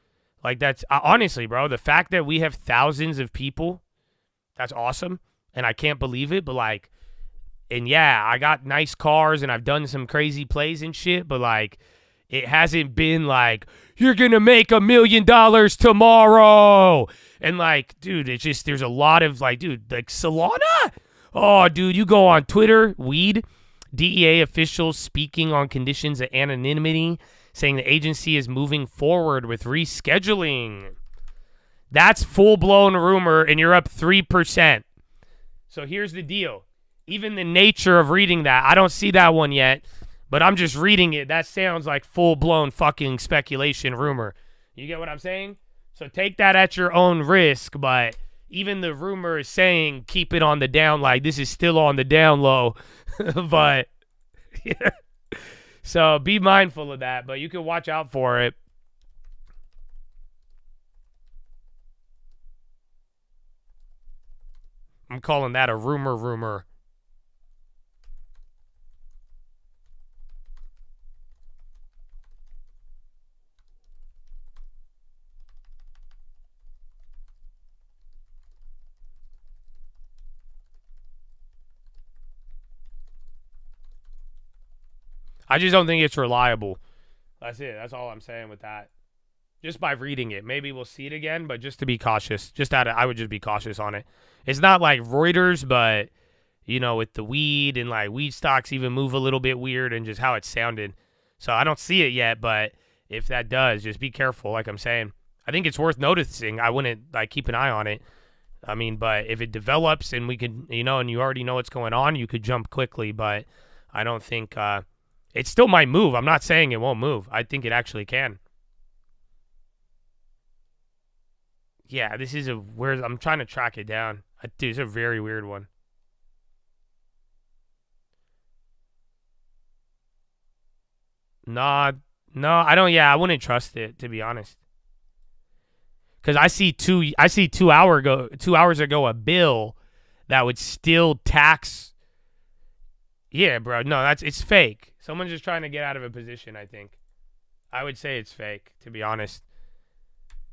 Like, that's honestly, bro, the fact that we have thousands of people, that's awesome. And I can't believe it, but like, and yeah, I got nice cars and I've done some crazy plays and shit, but like, it hasn't been like, you're going to make $1 million tomorrow. And like, dude, it's just, there's a lot of like, dude, like Solana. Oh, dude, you go on Twitter, weed, DEA officials speaking on conditions of anonymity, saying the agency is moving forward with rescheduling. That's full-blown rumor, and you're up 3%. So here's the deal. Even the nature of reading that, I don't see that one yet, but I'm just reading it. That sounds like full-blown fucking speculation rumor. You get what I'm saying? So take that at your own risk, but... even the rumor is saying keep it on the down, like this is still on the down low. But yeah. So be mindful of that, but you can watch out for it. I'm calling that a rumor. I just don't think it's reliable. That's it. That's all I'm saying with that. Just by reading it. Maybe we'll see it again, but just to be cautious. I would just be cautious on it. It's not like Reuters, but, you know, with the weed and like weed stocks even move a little bit weird and just how it sounded. So I don't see it yet, but if that does, just be careful, like I'm saying. I think it's worth noticing. I wouldn't like keep an eye on it. I mean, but if it develops and we could, you know, and you already know what's going on, you could jump quickly, but I don't think... it still might move. I'm not saying it won't move. I think it actually can. Yeah, this is a weird... I'm trying to track it down. Dude, it's a very weird one. No, I don't... Yeah, I wouldn't trust it, to be honest. Because I see 2 hours ago a bill that would still tax... Yeah, bro. No, it's fake. Someone's just trying to get out of a position, I think. I would say it's fake, to be honest.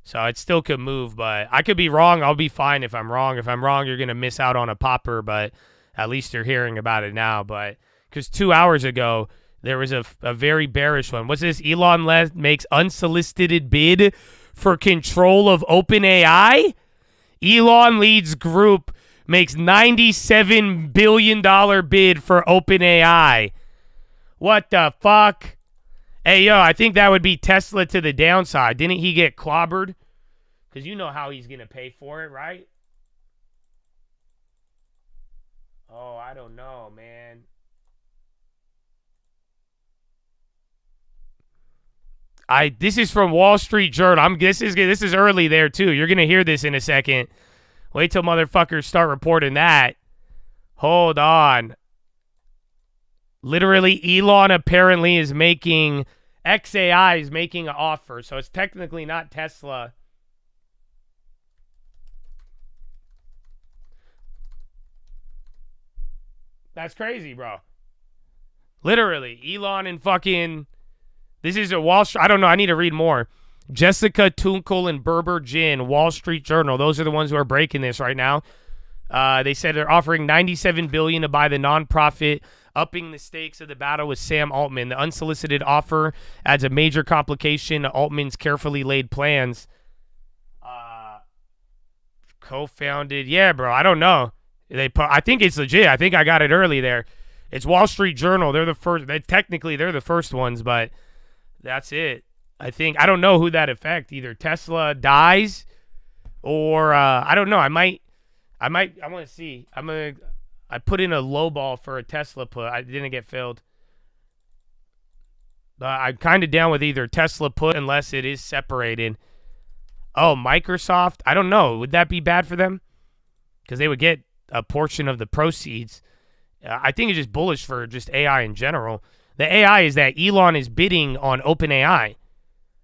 So it still could move, but I could be wrong. I'll be fine if I'm wrong. If I'm wrong, you're going to miss out on a popper, but at least you're hearing about it now. But because 2 hours ago, there was a very bearish one. What's this? Elon makes unsolicited bid for control of OpenAI? Elon leads group makes $97 billion bid for OpenAI. What the fuck? Hey, yo, I think that would be Tesla to the downside. Didn't he get clobbered? Because you know how he's going to pay for it, right? Oh, I don't know, man. This is from Wall Street Journal. This is early there, too. You're going to hear this in a second. Wait till motherfuckers start reporting that. Hold on. Literally, Elon apparently is making... XAI is making an offer, so it's technically not Tesla. That's crazy, bro. Literally, Elon and fucking... This is a Wall Street... I don't know, I need to read more. Jessica Tunkel and Berber Jin, Wall Street Journal. Those are the ones who are breaking this right now. They said they're offering $97 billion to buy the nonprofit, upping the stakes of the battle with Sam Altman. The unsolicited offer adds a major complication to Altman's carefully laid plans. Co-founded, yeah, bro. I don't know. I think it's legit. I think I got it early there. It's Wall Street Journal. They're the first. Technically, they're the first ones, but that's it. I don't know who that affect. Either Tesla dies, or I don't know. I want to see. I put in a low ball for a Tesla put. I didn't get filled. I'm kind of down with either Tesla put unless it is separated. Oh, Microsoft. I don't know. Would that be bad for them? Because they would get a portion of the proceeds. I think it's just bullish for just AI in general. The AI is that Elon is bidding on OpenAI.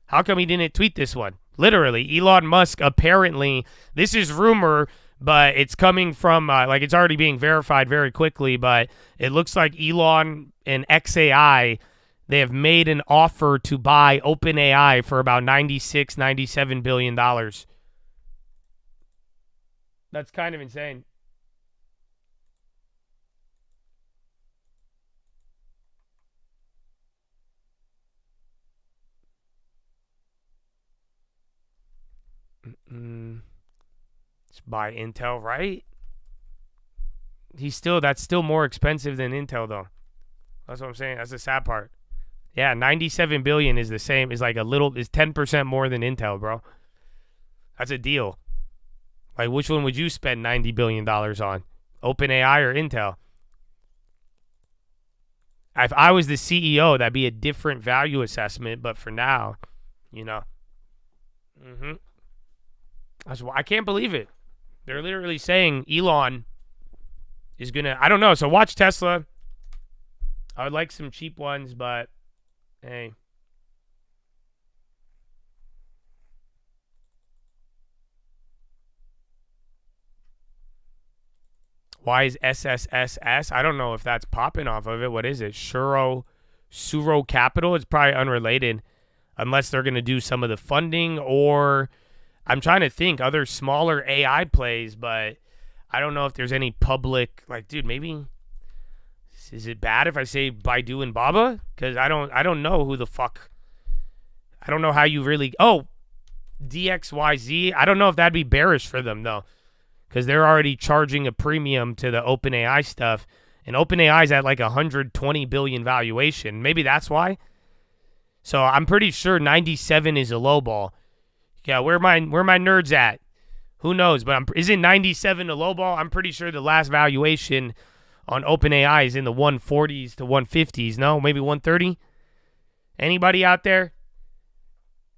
How come he didn't tweet this one? Literally, Elon Musk apparently, this is rumor, but it's coming from, it's already being verified very quickly, but it looks like Elon and XAI, they have made an offer to buy OpenAI for about $97 billion. That's kind of insane. It's by Intel, right? That's still more expensive than Intel, though. That's what I'm saying. That's the sad part. Yeah, 97 billion is the same. Is 10% more than Intel, bro. That's a deal. Like, which one would you spend $90 billion on? OpenAI or Intel? If I was the CEO, that'd be a different value assessment. But for now, That's why I can't believe it. They're literally saying Elon is gonna. I don't know. So watch Tesla. I would like some cheap ones, but hey. Why is SSSS? I don't know if that's popping off of it. What is it? Suro Capital? It's probably unrelated unless they're going to do some of the funding, or I'm trying to think other smaller AI plays, but I don't know if there's any public, dude, maybe is it bad if I say Baidu and Baba? Because I don't know who the fuck. I don't know how you really. Oh, DXYZ. I don't know if that'd be bearish for them though, because they're already charging a premium to the OpenAI stuff, and OpenAI's at like 120 billion valuation. Maybe that's why. So I'm pretty sure 97 is a low ball. Yeah, where my nerds at? Who knows? But isn't 97 a low ball? I'm pretty sure the last valuation on OpenAI is in the 140s to 150s. No, maybe 130. Anybody out there?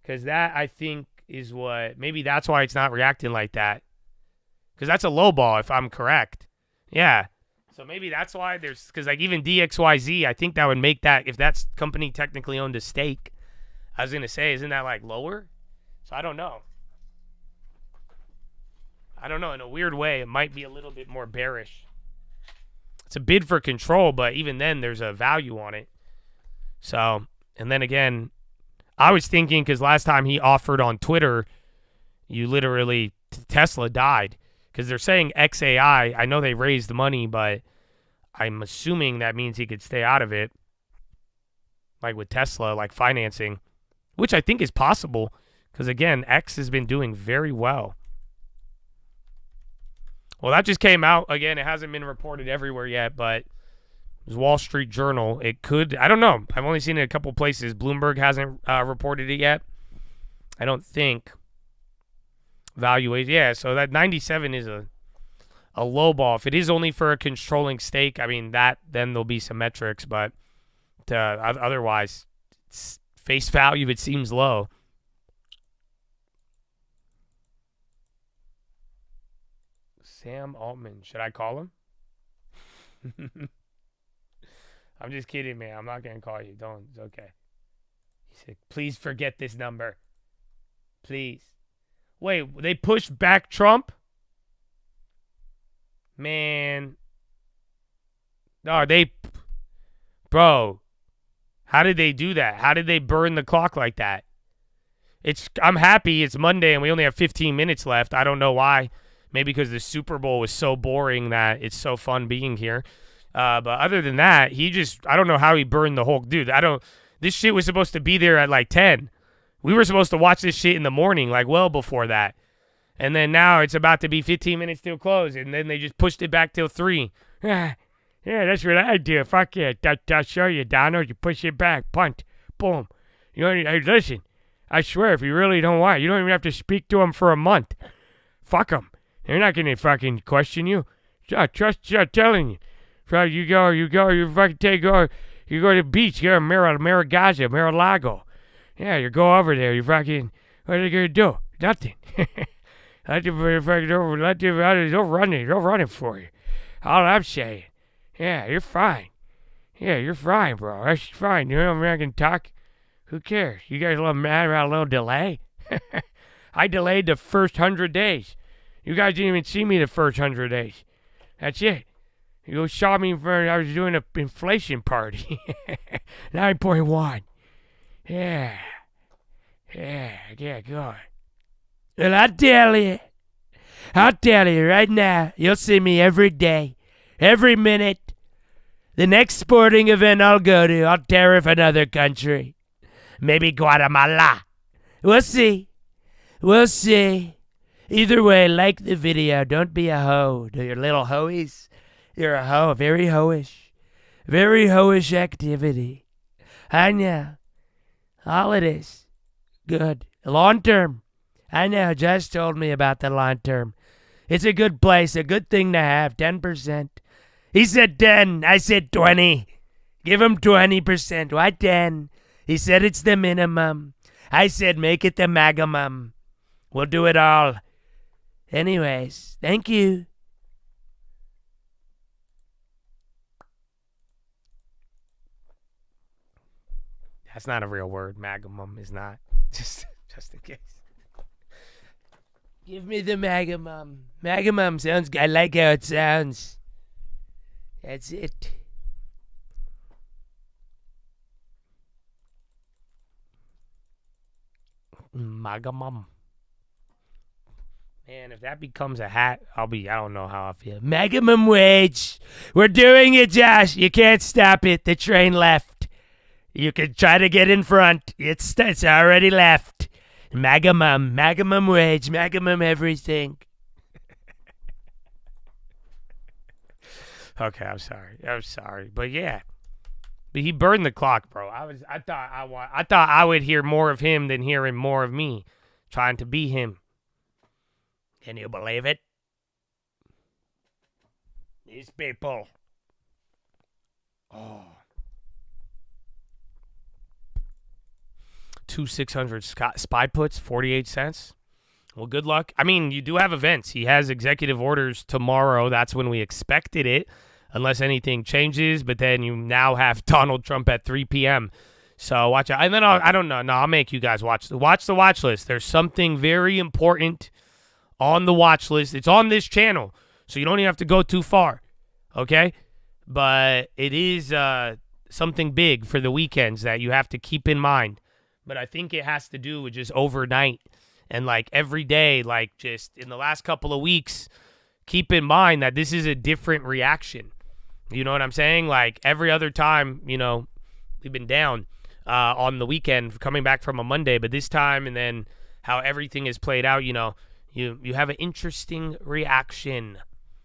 Because that I think is what. Maybe that's why it's not reacting like that. Because that's a low ball, if I'm correct. Yeah. So maybe that's why there's. Because even DXYZ, I think that would make that, if that company technically owned a stake. I was going to say, isn't that lower? So I don't know. In a weird way, it might be a little bit more bearish. It's a bid for control, but even then, there's a value on it. So, and then again, I was thinking, because last time he offered on Twitter, Tesla died. Because they're saying XAI. I know they raised the money, but I'm assuming that means he could stay out of it. Like with Tesla, financing. Which I think is possible. Because again, X has been doing very well. Well, that just came out. Again, it hasn't been reported everywhere yet, but it was Wall Street Journal. It could. I don't know. I've only seen it a couple places. Bloomberg hasn't reported it yet. I don't think. Valuation. Yeah, so that 97 is a low ball. If it is only for a controlling stake, then there'll be some metrics, but otherwise, face value, it seems low. Sam Altman. Should I call him? I'm just kidding, man. I'm not going to call you. Don't. It's okay. He said, please forget this number. Please. Wait, they pushed back Trump? Man. No, Bro. How did they do that? How did they burn the clock like that? I'm happy it's Monday and we only have 15 minutes left. I don't know why. Maybe because the Super Bowl was so boring that it's so fun being here. But other than that, I don't know how he burned the whole, dude, this shit was supposed to be there at 10. We were supposed to watch this shit in the morning, well before that. And then now it's about to be 15 minutes till close, and then they just pushed it back till 3. Yeah, that's what I do. Fuck yeah. I'll show you, Donald. You push it back. Punt. Boom. Hey, listen. I swear, if you really don't want it, you don't even have to speak to them for a month. Fuck them. They're not going to fucking question you. I'm telling you. You fucking you go to the beach, you go to Mar-a-Lago. Yeah, you go over there, you fucking, what are they going to do? Nothing. They'll run it for you. All I'm saying. Yeah, you're fine. Yeah, you're fine, bro. That's fine. You know, I can talk. Who cares? You guys a little mad about a little delay? I delayed the first 100 days. You guys didn't even see me the first 100 days. That's it. You saw me when I was doing an inflation party. 9.1. Yeah, good. Well, I'll tell you right now, you'll see me every day, every minute. The next sporting event I'll go to, I'll tariff another country. Maybe Guatemala. We'll see. Either way, like the video. Don't be a hoe. Do your little hoies. You're a hoe. Very hoish. Very hoish activity. I know. All it is. Good. Long term. I know. Josh told me about the long term. It's a good place. A good thing to have. 10%. He said 10. I said 20. Give him 20%. Why 10? He said it's the minimum. I said make it the maximum. We'll do it all. Anyways, thank you. That's not a real word. Maximum is not. Just in case. Give me the maximum. Maximum sounds good. I like how it sounds. That's it. Maximum. Man, if that becomes a hat, I don't know how I feel. Maximum wage. We're doing it, Josh. You can't stop it. The train left. You can try to get in front. It's already left. Maximum wage, maximum everything. Okay, I'm sorry. But yeah. But he burned the clock, bro. I thought I would hear more of him than hearing more of me trying to be him. Can you believe it? These people. Oh. 2 600 spy puts, 48 cents. Well, good luck. I mean, you do have events. He has executive orders tomorrow. That's when we expected it, unless anything changes. But then you now have Donald Trump at 3 p.m. So watch out. And then I don't know. No, I'll make you guys watch the watch list. There's something very important on the watch list. It's on this channel, so you don't even have to go too far. Okay? But it is something big for the weekends that you have to keep in mind. But I think it has to do with just overnight and like every day, like just in the last couple of weeks, keep in mind that this is a different reaction. You know what I'm saying? Like every other time, you know, we've been down on the weekend coming back from a Monday, but this time and then how everything is played out, you know, you have an interesting reaction.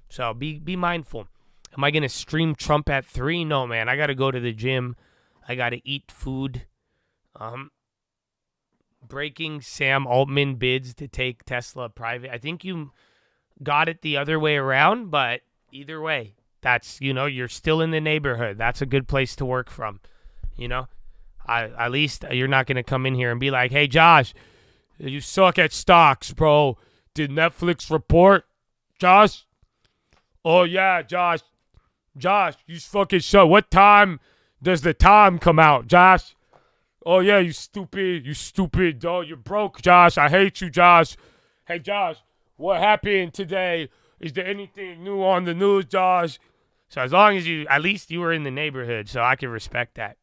So be mindful. Am I going to stream Trump at 3? No, man. I got to go to the gym. I got to eat food. Breaking Sam Altman bids to take Tesla private. I think you got it the other way around, but either way, that's, you know, you're still in the neighborhood. That's a good place to work from, you know. At least you're not going to come in here and be like, hey, Josh, you suck at stocks, bro. Did Netflix report, Josh? Oh, yeah, Josh. Josh, you fucking suck. What time does the time come out, Josh? Oh, yeah, you stupid, dog. You're broke, Josh. I hate you, Josh. Hey, Josh, what happened today? Is there anything new on the news, Josh? So as long as at least you were in the neighborhood, so I can respect that.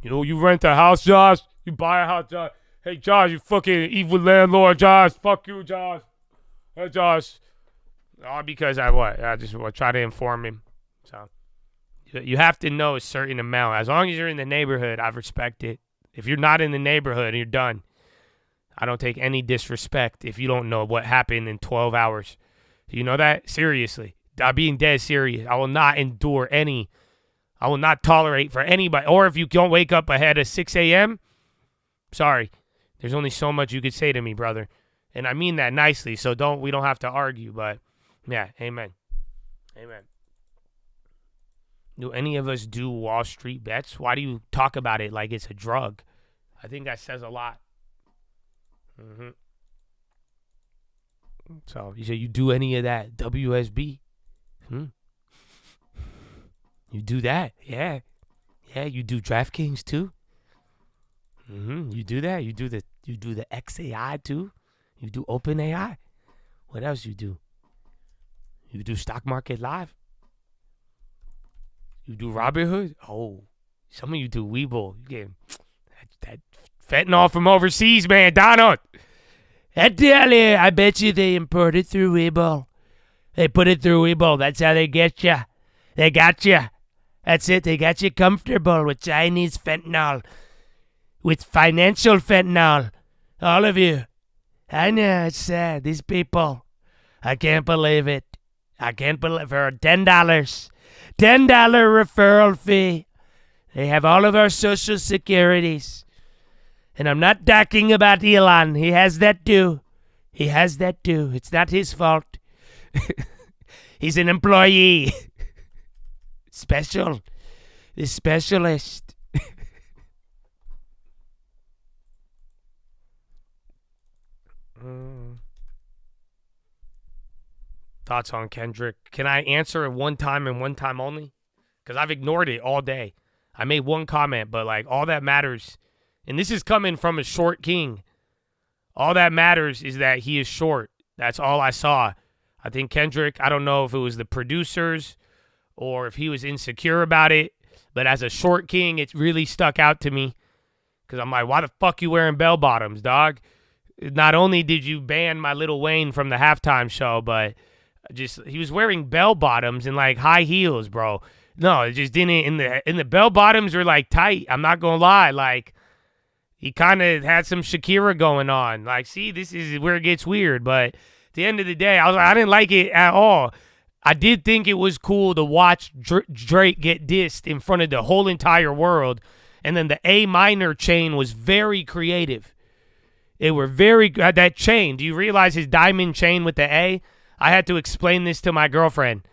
You know, you rent a house, Josh. You buy a house, Josh. Hey, Josh, you fucking evil landlord, Josh. Fuck you, Josh. Hey, Josh. All because I just try to inform him. So you have to know a certain amount. As long as you're in the neighborhood, I respect it. If you're not in the neighborhood, you're done. I don't take any disrespect if you don't know what happened in 12 hours. Do you know that? Seriously. I'm being dead serious. I will not endure any. I will not tolerate for anybody. Or if you don't wake up ahead of 6 a.m., sorry. There's only so much you could say to me, brother. And I mean that nicely, so we don't have to argue. But, yeah, amen. Amen. Do any of us do Wall Street bets? Why do you talk about it like it's a drug? I think that says a lot. So, you say you do any of that WSB? You do that? Yeah. Yeah, you do DraftKings too? You do that? You do the XAI too? You do OpenAI? What else you do? You do Stock Market Live? You do Robinhood? Oh, some of you do Webull. You get that fentanyl from overseas, man. Donald. I bet you they import it through Webull. They put it through Webull. That's how they get you. They got you. That's it. They got you comfortable with Chinese fentanyl. With financial fentanyl. All of you. I know, it's sad. These people. I can't believe it. I can't believe for $10. $10 referral fee. They have all of our social securities. And I'm not talking about Elon. He has that too. He has that too. It's not his fault. He's an employee. Special. The specialist. Thoughts on Kendrick? Can I answer it one time and one time only? Because I've ignored it all day. I made one comment, but like all that matters, and this is coming from a short king. All that matters is that he is short. That's all I saw. I think Kendrick, I don't know if it was the producers or if he was insecure about it, but as a short king, it really stuck out to me. Because I'm like, why the fuck you wearing bell bottoms, dog? Not only did you ban my Lil Wayne from the halftime show, but he was wearing bell bottoms and like high heels, bro. No, it just didn't. In the bell bottoms are like tight. I'm not gonna lie. Like he kind of had some Shakira going on. Like, see, this is where it gets weird. But at the end of the day, I didn't like it at all. I did think it was cool to watch Drake get dissed in front of the whole entire world, and then the A minor chain was very creative. They were that chain. Do you realize his diamond chain with the A? I had to explain this to my girlfriend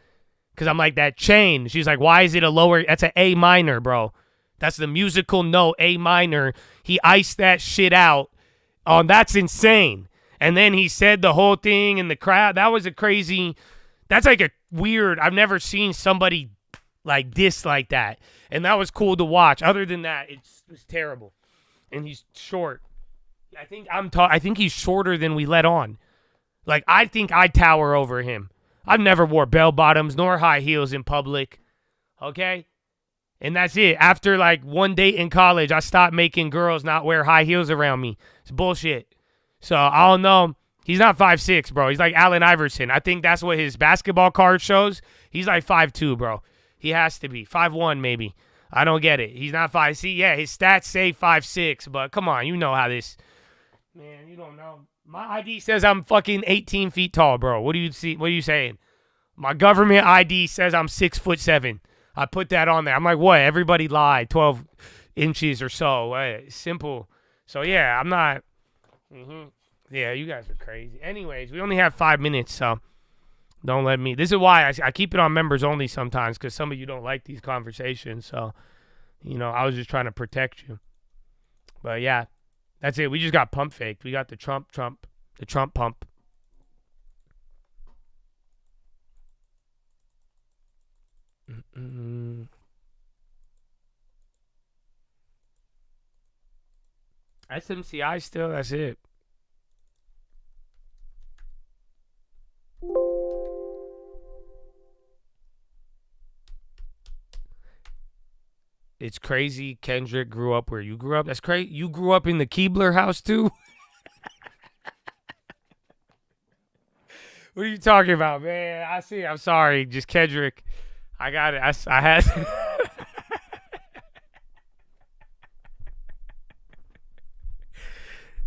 because I'm like, that chain. She's like, why is it a lower? That's an A minor, bro. That's the musical note, A minor. He iced that shit out. That's insane. And then he said the whole thing in the crowd. That was that's like a weird, I've never seen somebody like diss like that. And that was cool to watch. Other than that, it was terrible. And he's short. I think he's shorter than we let on. Like, I think I tower over him. I've never wore bell bottoms nor high heels in public. Okay? And that's it. After, like, one date in college, I stopped making girls not wear high heels around me. It's bullshit. So, I don't know. He's not 5'6", bro. He's like Allen Iverson. I think that's what his basketball card shows. He's like 5'2", bro. He has to be. 5'1", maybe. I don't get it. He's not 5'6". See, yeah, his stats say 5'6", but come on. You know how this... Man, you don't know. My ID says I'm fucking 18 feet tall, bro. What do you see? What are you saying? My government ID says I'm 6'7". I put that on there. I'm like, what? Everybody lied. 12 inches or so. Simple. So, yeah, I'm not... Yeah, you guys are crazy. Anyways, we only have 5 minutes, so don't let me... This is why I keep it on members only sometimes, because some of you don't like these conversations. So, I was just trying to protect you. But, yeah. That's it. We just got pump faked. We got the Trump pump. SMCI still, that's it. It's crazy Kendrick grew up where you grew up. That's crazy. You grew up in the Keebler house too? What are you talking about, man? I see. I'm sorry. Just Kendrick. I got it. I had...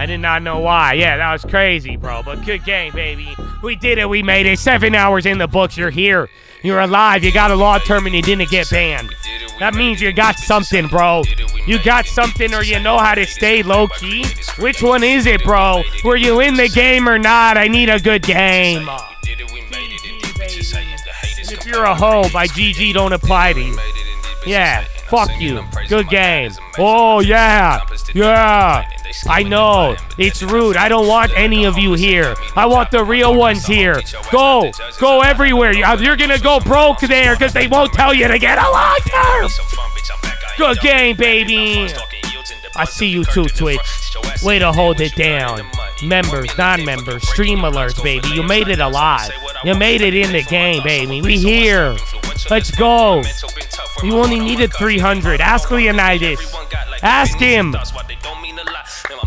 I did not know why. Yeah, that was crazy, bro. But good game, baby. We did it. We made it. 7 hours in the books. You're here. You're alive. You got a law term and you didn't get banned. That means you got something, bro. You got something or you know how to stay low-key. Which one is it, bro? Were you in the game or not? I need a good game. If you're a hoe, by GG don't apply to you. Yeah, fuck you. Good game. Oh, yeah. Yeah. I know. It's rude. I don't want any of you here. I want the real ones here. Go. Go everywhere. You're going to go broke there because they won't tell you to get a long term. Good game, baby. I see you too, Twitch. Way to hold it down. Members, non-members, stream alerts, baby. You made it alive. You made it in the game, baby. We here. Let's go. You only needed 300. Ask Leonidas. Ask him.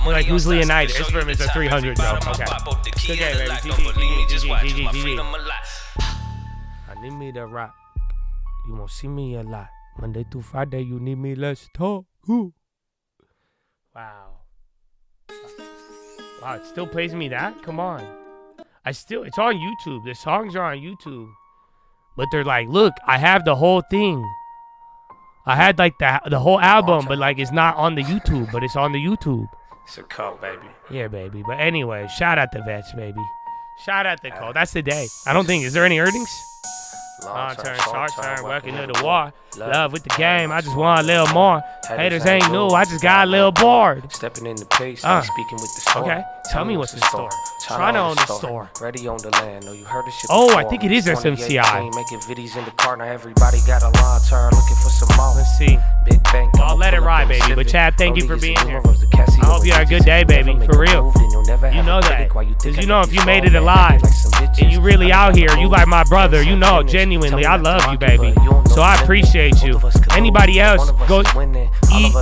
Like, who's Leonidas? His firm is a 300, though. Okay. Good game, baby. GG. I need me to rock. You won't see me a lot. Monday through Friday, you need me. Let's talk. Ooh. Wow. Wow, it still plays me that? Come on. It's on YouTube. The songs are on YouTube. But they're like, look, I have the whole thing. I had like the whole album, but like it's not on the YouTube, but it's on the YouTube. It's a cult, baby. Yeah, baby. But anyway, shout out to Vets, baby. Shout out to Cole. That's the day. I don't think, is there any earnings? Long term, short term, working to the war. Love with the game, I just want a little more. Haters ain't new, I just got a little bored. Stepping in the pace, speaking with the store. Okay, tell me what's the store. Trying to own the store. Ready on the land, know you heard this shit Oh, before. I think it is SMCI. Making videos in the car, now everybody got a long term, looking for some more. Let's see. Big bank, I'll let it ride, baby. But Chad, thank you for being here. I hope you had a good day, baby. For real. You know that. Because you know if you made it alive and you really out here, you like my brother. You know, genuinely, I love you, baby. So I appreciate you. Anybody else, go eat.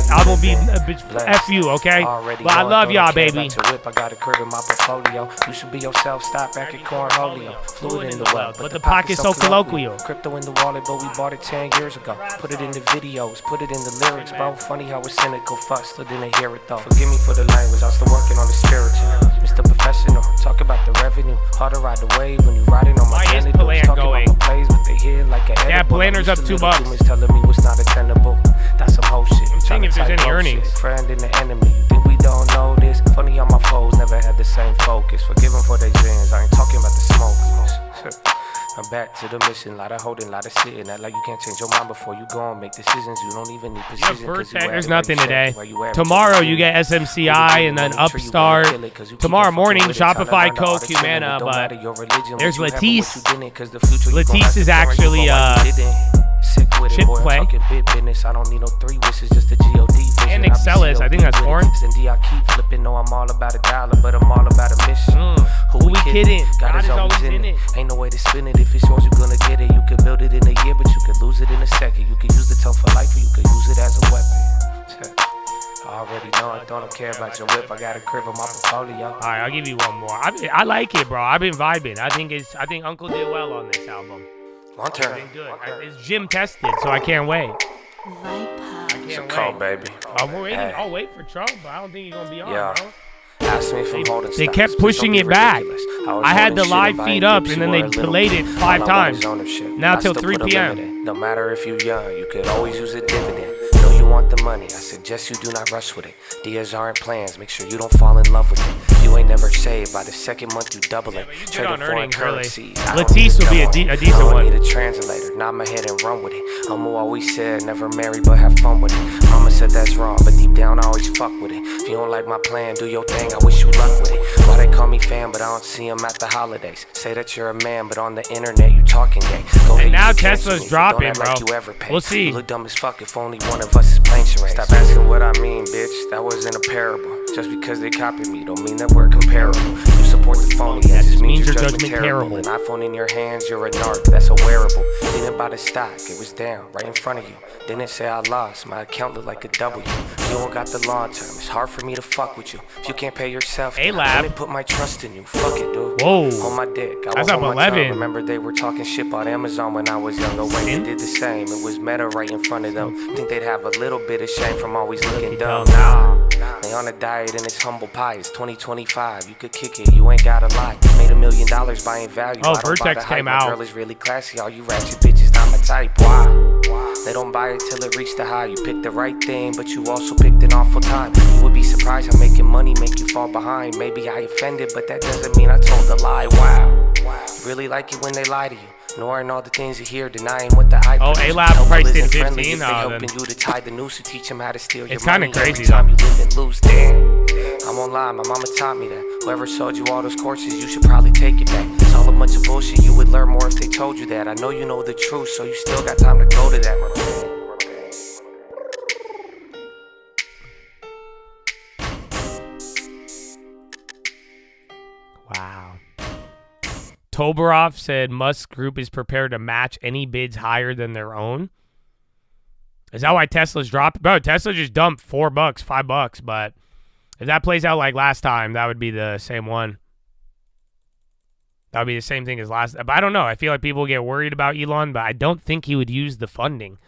I will be a bitch. F you, okay? But I love y'all, baby. I got a crib in my portfolio. You should be yourself. Stop acting cornholio. Fluid in the well, but the pocket's so colloquial. Crypto in the wallet, but we bought it 10 years ago. Put it in the videos, put it in the lyrics, bro. Funny how it's cynical. Fuck, still didn't hear it though. Forgive me for the language, I'm still working on the spiritual. Mr. Professional, talk about the revenue. Hard to ride the wave when you riding on my genitals. Talking about my plays, but they hear like an yeah, Planner's up $2. Telling me what's not attainable. That's some whole shit. I'm seeing if there's any earnings. Friend and the enemy. You think we don't know this? Funny how my foes never had the same focus. Forgive them for their sins. I ain't talking about the smoke. I'm back to the mission. Lot of holding, lot of sitting. Act like you can't change your mind before you go and make decisions. You don't even need precision. There's nothing today. Tomorrow you get SMCI and then Upstart. Tomorrow morning Shopify, Coke, Humana. But there's Latisse. Latisse is actually chip play. I don't need no 3 wishes, just a God vision. And Excelis, I think that's foreign. I keep flipping, no, I'm all about a dollar, but I'm all about a mission. Who we kidding? God is always in it. Ain't no way to spin it. If it shows you're gonna get it, you could build it in a year, but you could lose it in a second. You could use the tone for life, or you could use it as a weapon. I already know I don't care about your whip. I got a crib on my portfolio. All right, I'll give you one more. I like it, bro. I've been vibing. I think Uncle did well on this album. Long term. Good. It's gym tested, so I can't wait. It's a call, baby. I'll wait for Trump, but I don't think he's gonna be on, bro. They kept pushing it back. I had the live feed up, and then they delayed it 5 times. Now till 3 p.m. No matter if you're young, you could always use a dividend. Know you want the money, I suggest you do not rush with it. Diaz aren't plans, make sure you don't fall in love with it. You ain't never saved, by the second month you double it. Trade on earnings, really. Latisse will be a decent one. I don't need a translator, nod my head and run with it. I'ma always said, never marry but have fun with it. Mama said that's wrong, but deep down I always fuck with it. If you don't like my plan, do your thing, I wish you luck with it. Why they call me fan, but I don't see them at the holidays. Say that you're a man, but on the internet you talking gay. And now Tesla's dropping, bro. We'll see. You look dumb as fuck if only one of us is playing charades. Stop asking what I mean, bitch. That wasn't a parable. Just because they copied me don't mean that we're comparable. You support the phony, that just means your judgment terrible. An iPhone in your hands, you're a narc, that's a wearable. Didn't buy the stock, it was down, right in front of you. Didn't say I lost, my account looked like a W. You don't got the long term, it's hard for me to fuck with you. If you can't pay yourself, let me put my trust in you. Fuck it, dude. Whoa. On my dick, I was on up my 11. tongue. Remember they were talking shit on Amazon when I was young. Wait, they did the same, it was meta right in front of them. Think they'd have a little bit of shame from always looking dumb. Nah. They on a diet and it's humble pie. It's 2025. You could kick it. You ain't gotta lie. Made $1 million buying value. Oh, I don't buy Vertex the hype. came My out. girl is really classy. All you ratchet bitches not my type. Why? They don't buy it till it reach the high. You picked the right thing, but you also picked an awful time. You would be surprised how making money make you fall behind. Maybe I offended, but that doesn't mean I told a lie. Wow. Really like it when they lie to you. Ignoring all the things you hear, denying what the eye produces. A-Lab Helpful priced in isn't friendly 15. if they Oh, helping then. you to tie the noose, to teach them how to steal your It's kinda money. crazy, Every time though. you live and lose, damn. I won't lie, my mama taught me that. Whoever sold you all those courses, you should probably take it back. It's all a bunch of bullshit, you would learn more if they told you that. I know you know the truth, so you still got time to go to that. Wow. Toborov said Musk Group is prepared to match any bids higher than their own. Is that why Tesla's dropped? Bro, Tesla just dumped $4, $5, but if that plays out like last time, that would be the same one. That would be the same thing as last. But I don't know. I feel like people get worried about Elon, but I don't think he would use the funding.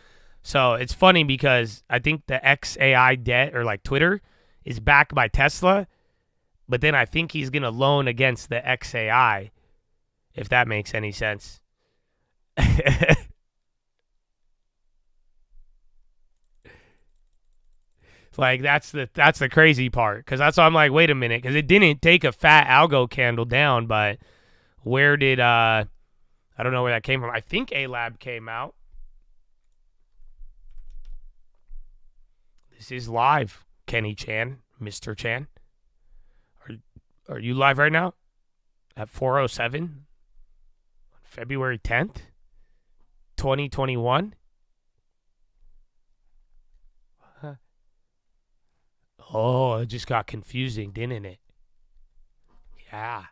So it's funny because I think the XAI debt, or like Twitter, is backed by Tesla, but then I think he's going to loan against the XAI, if that makes any sense. Like, that's the crazy part, because that's why I'm like, wait a minute, because it didn't take a fat algo candle down, but where did, I don't know where that came from. I think A-Lab came out. This is live, Kenny Chan, Mr. Chan. Are you live right now? At 4:07? February 10th? 2021? Oh, it just got confusing, didn't it? Yeah.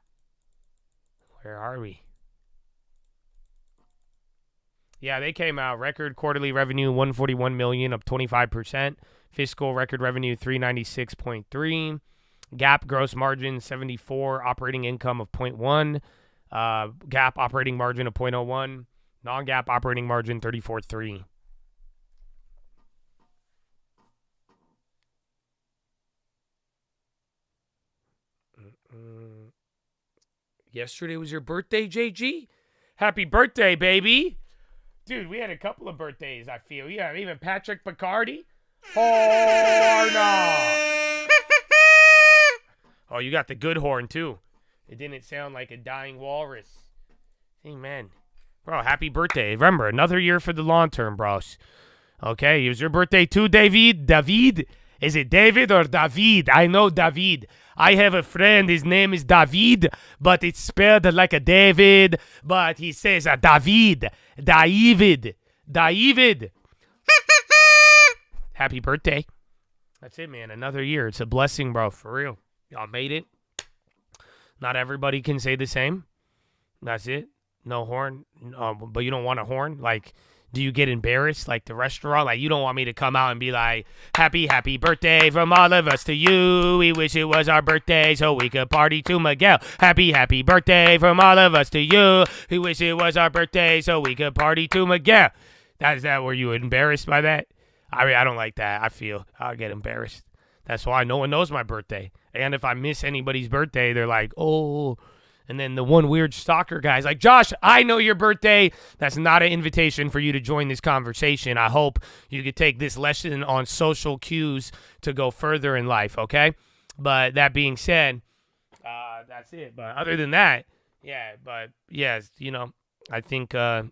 Where are we? Yeah, they came out. Record quarterly revenue, $141 million, up 25%. Fiscal record revenue, $396.3. GAAP gross margin, 74. Operating income of 0.1. GAAP operating margin of 0.01. Non-GAAP operating margin, 34.3. Yesterday was your birthday, JG? Happy birthday, baby. Dude, we had a couple of birthdays, I feel. Yeah, even Patrick Picardi. Oh, no. Oh, you got the good horn, too. It didn't sound like a dying walrus. Amen. Bro, happy birthday. Remember, another year for the long term, bros. Okay, it was your birthday, too, David? David? Is it David or David? I know David. I have a friend, his name is David, but it's spelled like a David, but he says David. David. David. Happy birthday. That's it, man. Another year. It's a blessing, bro. For real. Y'all made it. Not everybody can say the same. That's it. No horn. But you don't want a horn? Like, do you get embarrassed like the restaurant? Like, you don't want me to come out and be like, happy birthday from all of us to you. We wish it was our birthday so we could party to Miguel. Happy birthday from all of us to you. We wish it was our birthday so we could party to Miguel. Is that where you embarrassed by that? I mean, I don't like that. I feel I'll get embarrassed. That's why no one knows my birthday. And if I miss anybody's birthday, they're like, oh. And then the one weird stalker guy's like, Josh, I know your birthday. That's not an invitation for you to join this conversation. I hope you could take this lesson on social cues to go further in life, okay? But that being said, that's it. But other than that, you know, I think I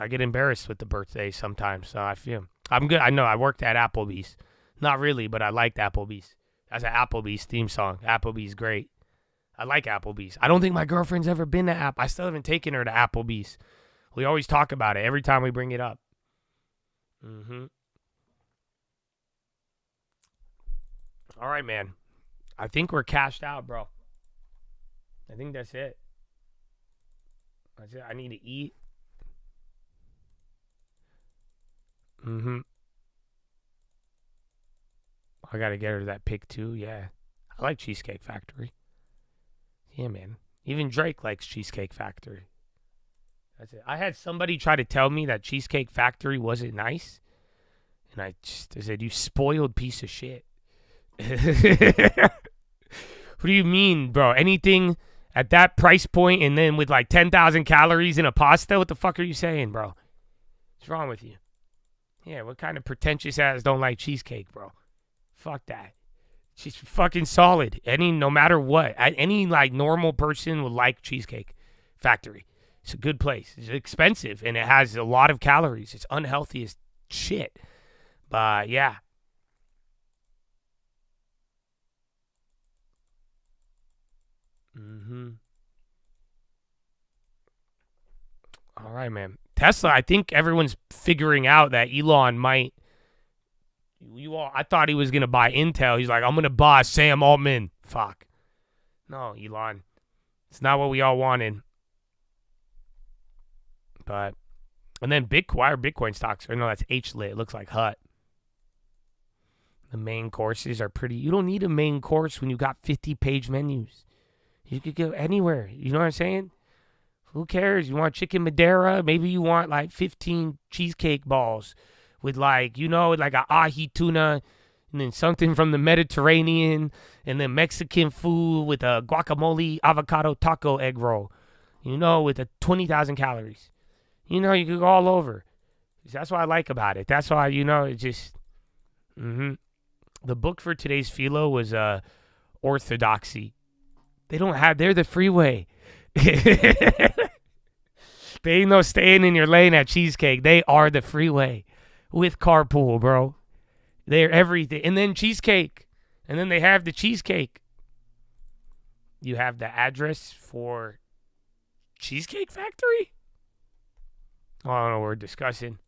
get embarrassed with the birthday sometimes. So I feel I'm good. I know I worked at Applebee's. Not really, but I liked Applebee's. That's an Applebee's theme song. Applebee's great. I like Applebee's. I don't think my girlfriend's ever been to I still haven't taken her to Applebee's. We always talk about it every time we bring it up. All right, man. I think we're cashed out, bro. I think that's it. That's it. I need to eat. I got to get her to that pick, too. Yeah. I like Cheesecake Factory. Yeah, man. Even Drake likes Cheesecake Factory. That's it. I had somebody try to tell me that Cheesecake Factory wasn't nice. And I said, you spoiled piece of shit. What do you mean, bro? Anything at that price point and then with like 10,000 calories in a pasta? What the fuck are you saying, bro? What's wrong with you? Yeah, what kind of pretentious ass don't like cheesecake, bro? Fuck that. She's fucking solid. No matter what. Any like normal person would like Cheesecake Factory. It's a good place. It's expensive and it has a lot of calories. It's unhealthy as shit. But yeah. All right, man. Tesla, I think everyone's figuring out that Elon might. I thought he was going to buy Intel. He's like, I'm going to buy Sam Altman. Fuck. No, Elon. It's not what we all wanted. But, and then why are Bitcoin stocks? Or no, that's HLIT. It looks like HUT. The main courses are pretty. You don't need a main course when you got 50-page menus. You could go anywhere. You know what I'm saying? Who cares? You want chicken Madeira? Maybe you want like 15 cheesecake balls with like, like a ahi tuna and then something from the Mediterranean and then Mexican food with a guacamole avocado taco egg roll, with a 20,000 calories. You could go all over. That's what I like about it. That's why, it just, The book for today's Philo was Orthodoxy. They're the freeway. They ain't no staying in your lane at Cheesecake. They are the freeway with carpool, bro. They're everything. And then cheesecake. And then they have the cheesecake. You have the address for Cheesecake Factory? I don't know what we're discussing.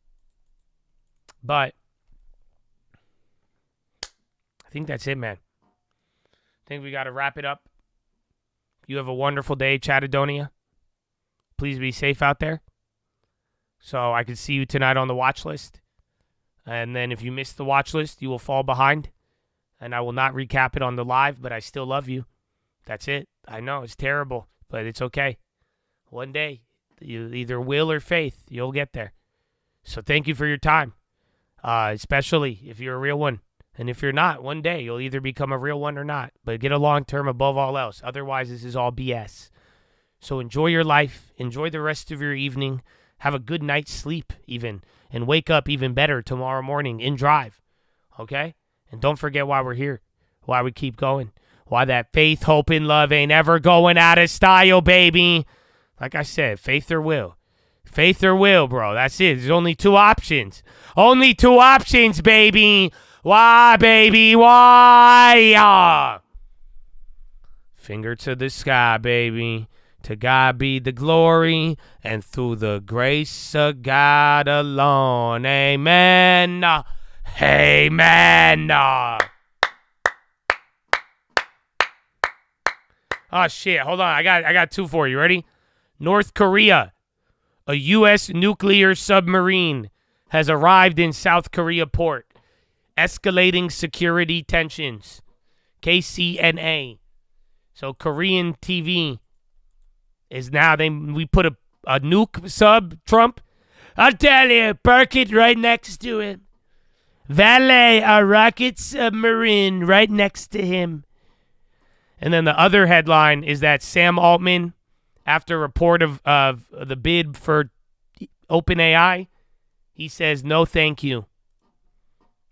But I think that's it, man. I think we got to wrap it up. You have a wonderful day, Chattadonia. Please be safe out there. So I can see you tonight on the watch list. And then if you miss the watch list, you will fall behind. And I will not recap it on the live, but I still love you. That's it. I know it's terrible, but it's okay. One day, you either will or faith, you'll get there. So thank you for your time, especially if you're a real one. And if you're not, one day you'll either become a real one or not. But get a long term above all else. Otherwise, this is all BS. So enjoy your life. Enjoy the rest of your evening. Have a good night's sleep even. And wake up even better tomorrow morning and drive. Okay? And don't forget why we're here. Why we keep going. Why that faith, hope, and love ain't ever going out of style, baby. Like I said, faith or will. Faith or will, bro. That's it. There's only two options. Only two options, baby. Why, baby? Why? Finger to the sky, baby. To God be the glory, and through the grace of God alone. Amen. Amen. Oh, shit. Hold on. I got two for you. Ready? North Korea. A U.S. nuclear submarine has arrived in South Korea port. Escalating security tensions. KCNA. So Korean TV is now, we put a nuke sub Trump. I'll tell you, park it right next to him. Valet a rocket submarine right next to him. And then the other headline is that Sam Altman, after a report of the bid for OpenAI, he says, no, thank you.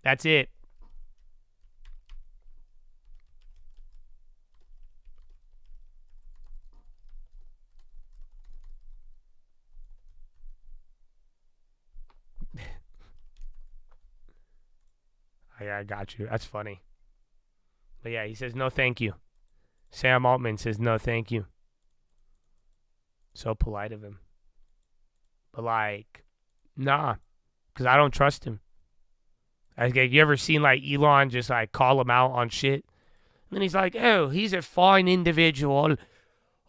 That's it. I got you. That's funny. But yeah, he says, no, thank you. Sam Altman says, no, thank you. So polite of him. But like, nah, because I don't trust him. You ever seen like Elon just like call him out on shit? And then he's like, oh, he's a fine individual.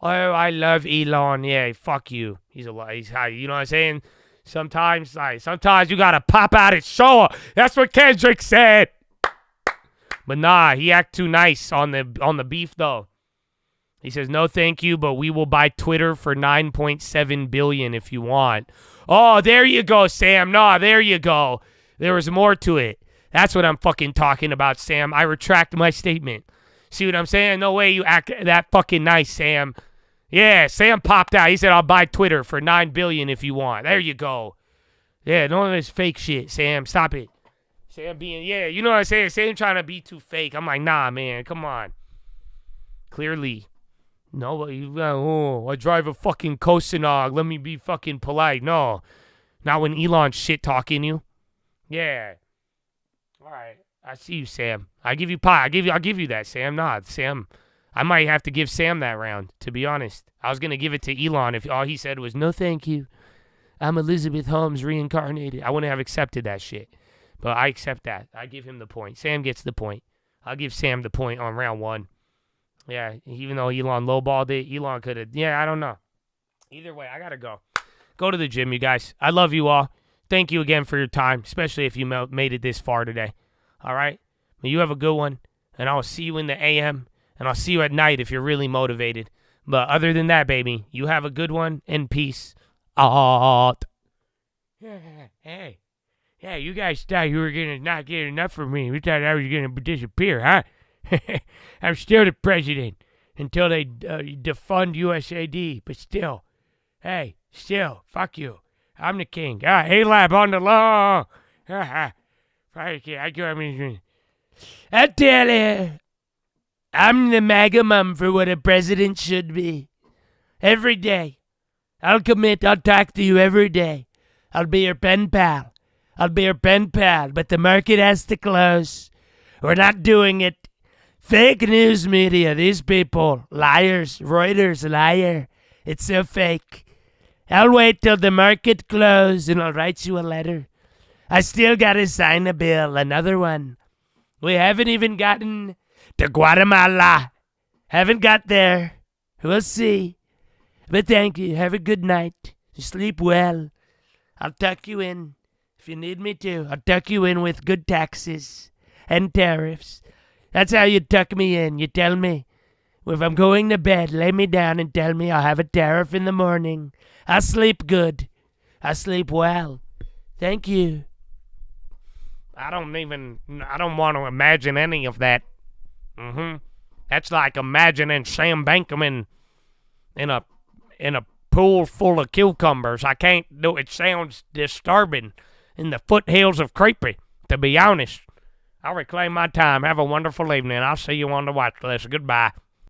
Oh, I love Elon. Yeah, fuck you. He's you know what I'm saying? Sometimes you gotta pop out and show her. That's what Kendrick said. But nah, he act too nice on the beef though. He says, no, thank you, but we will buy Twitter for $9.7 billion if you want. Oh, there you go, Sam. No, there you go. There was more to it. That's what I'm fucking talking about, Sam. I retract my statement. See what I'm saying? No way you act that fucking nice, Sam. Yeah, Sam popped out. He said, I'll buy Twitter for $9 billion if you want. There you go. Yeah, none of this fake shit, Sam. Stop it. Sam being, yeah, you know what I'm saying? Sam trying to be too fake. I'm like, nah, man, come on. Clearly. No, I drive a fucking Kosanog. Let me be fucking polite. No. Not when Elon's shit talking you. Yeah. All right. I see you, Sam. I give you pie. I'll give you that, Sam. Nah, Sam. I might have to give Sam that round, to be honest. I was gonna give it to Elon if all he said was no thank you. I'm Elizabeth Holmes reincarnated. I wouldn't have accepted that shit. But I accept that. I give him the point. Sam gets the point. I'll give Sam the point on round 1. Yeah, even though Elon lowballed it, Elon could have. Yeah, I don't know. Either way, I gotta go. Go to the gym, you guys. I love you all. Thank you again for your time, especially if you made it this far today. All right? Well, you have a good one, and I'll see you in the AM, and I'll see you at night if you're really motivated. But other than that, baby, you have a good one, and peace out. Hey. Yeah, you guys thought you were going to not get enough from me. We thought I was going to disappear, huh? I'm still the president until they defund USAID, but still. Hey, still, fuck you. I'm the king. A-Lab on the law. I tell you, I'm the magamum for what a president should be. Every day. I'll talk to you every day. I'll be your pen pal. But the market has to close. We're not doing it. Fake news media, these people, liars. Reuters, liar. It's so fake. I'll wait till the market closes and I'll write you a letter. I still gotta sign a bill, another one. We haven't even gotten to Guatemala. Haven't got there. We'll see. But thank you. Have a good night. Sleep well. I'll tuck you in. If you need me to, I'll tuck you in with good taxes and tariffs. That's how you tuck me in. You tell me, if I'm going to bed, lay me down and tell me I'll have a tariff in the morning. I sleep good. I sleep well. Thank you. I don't want to imagine any of that. That's like imagining Sam Bankman in a pool full of cucumbers. I can't do it. Sounds disturbing. In the foothills of creepy, to be honest. I'll reclaim my time. Have a wonderful evening. I'll see you on the watch list. Goodbye.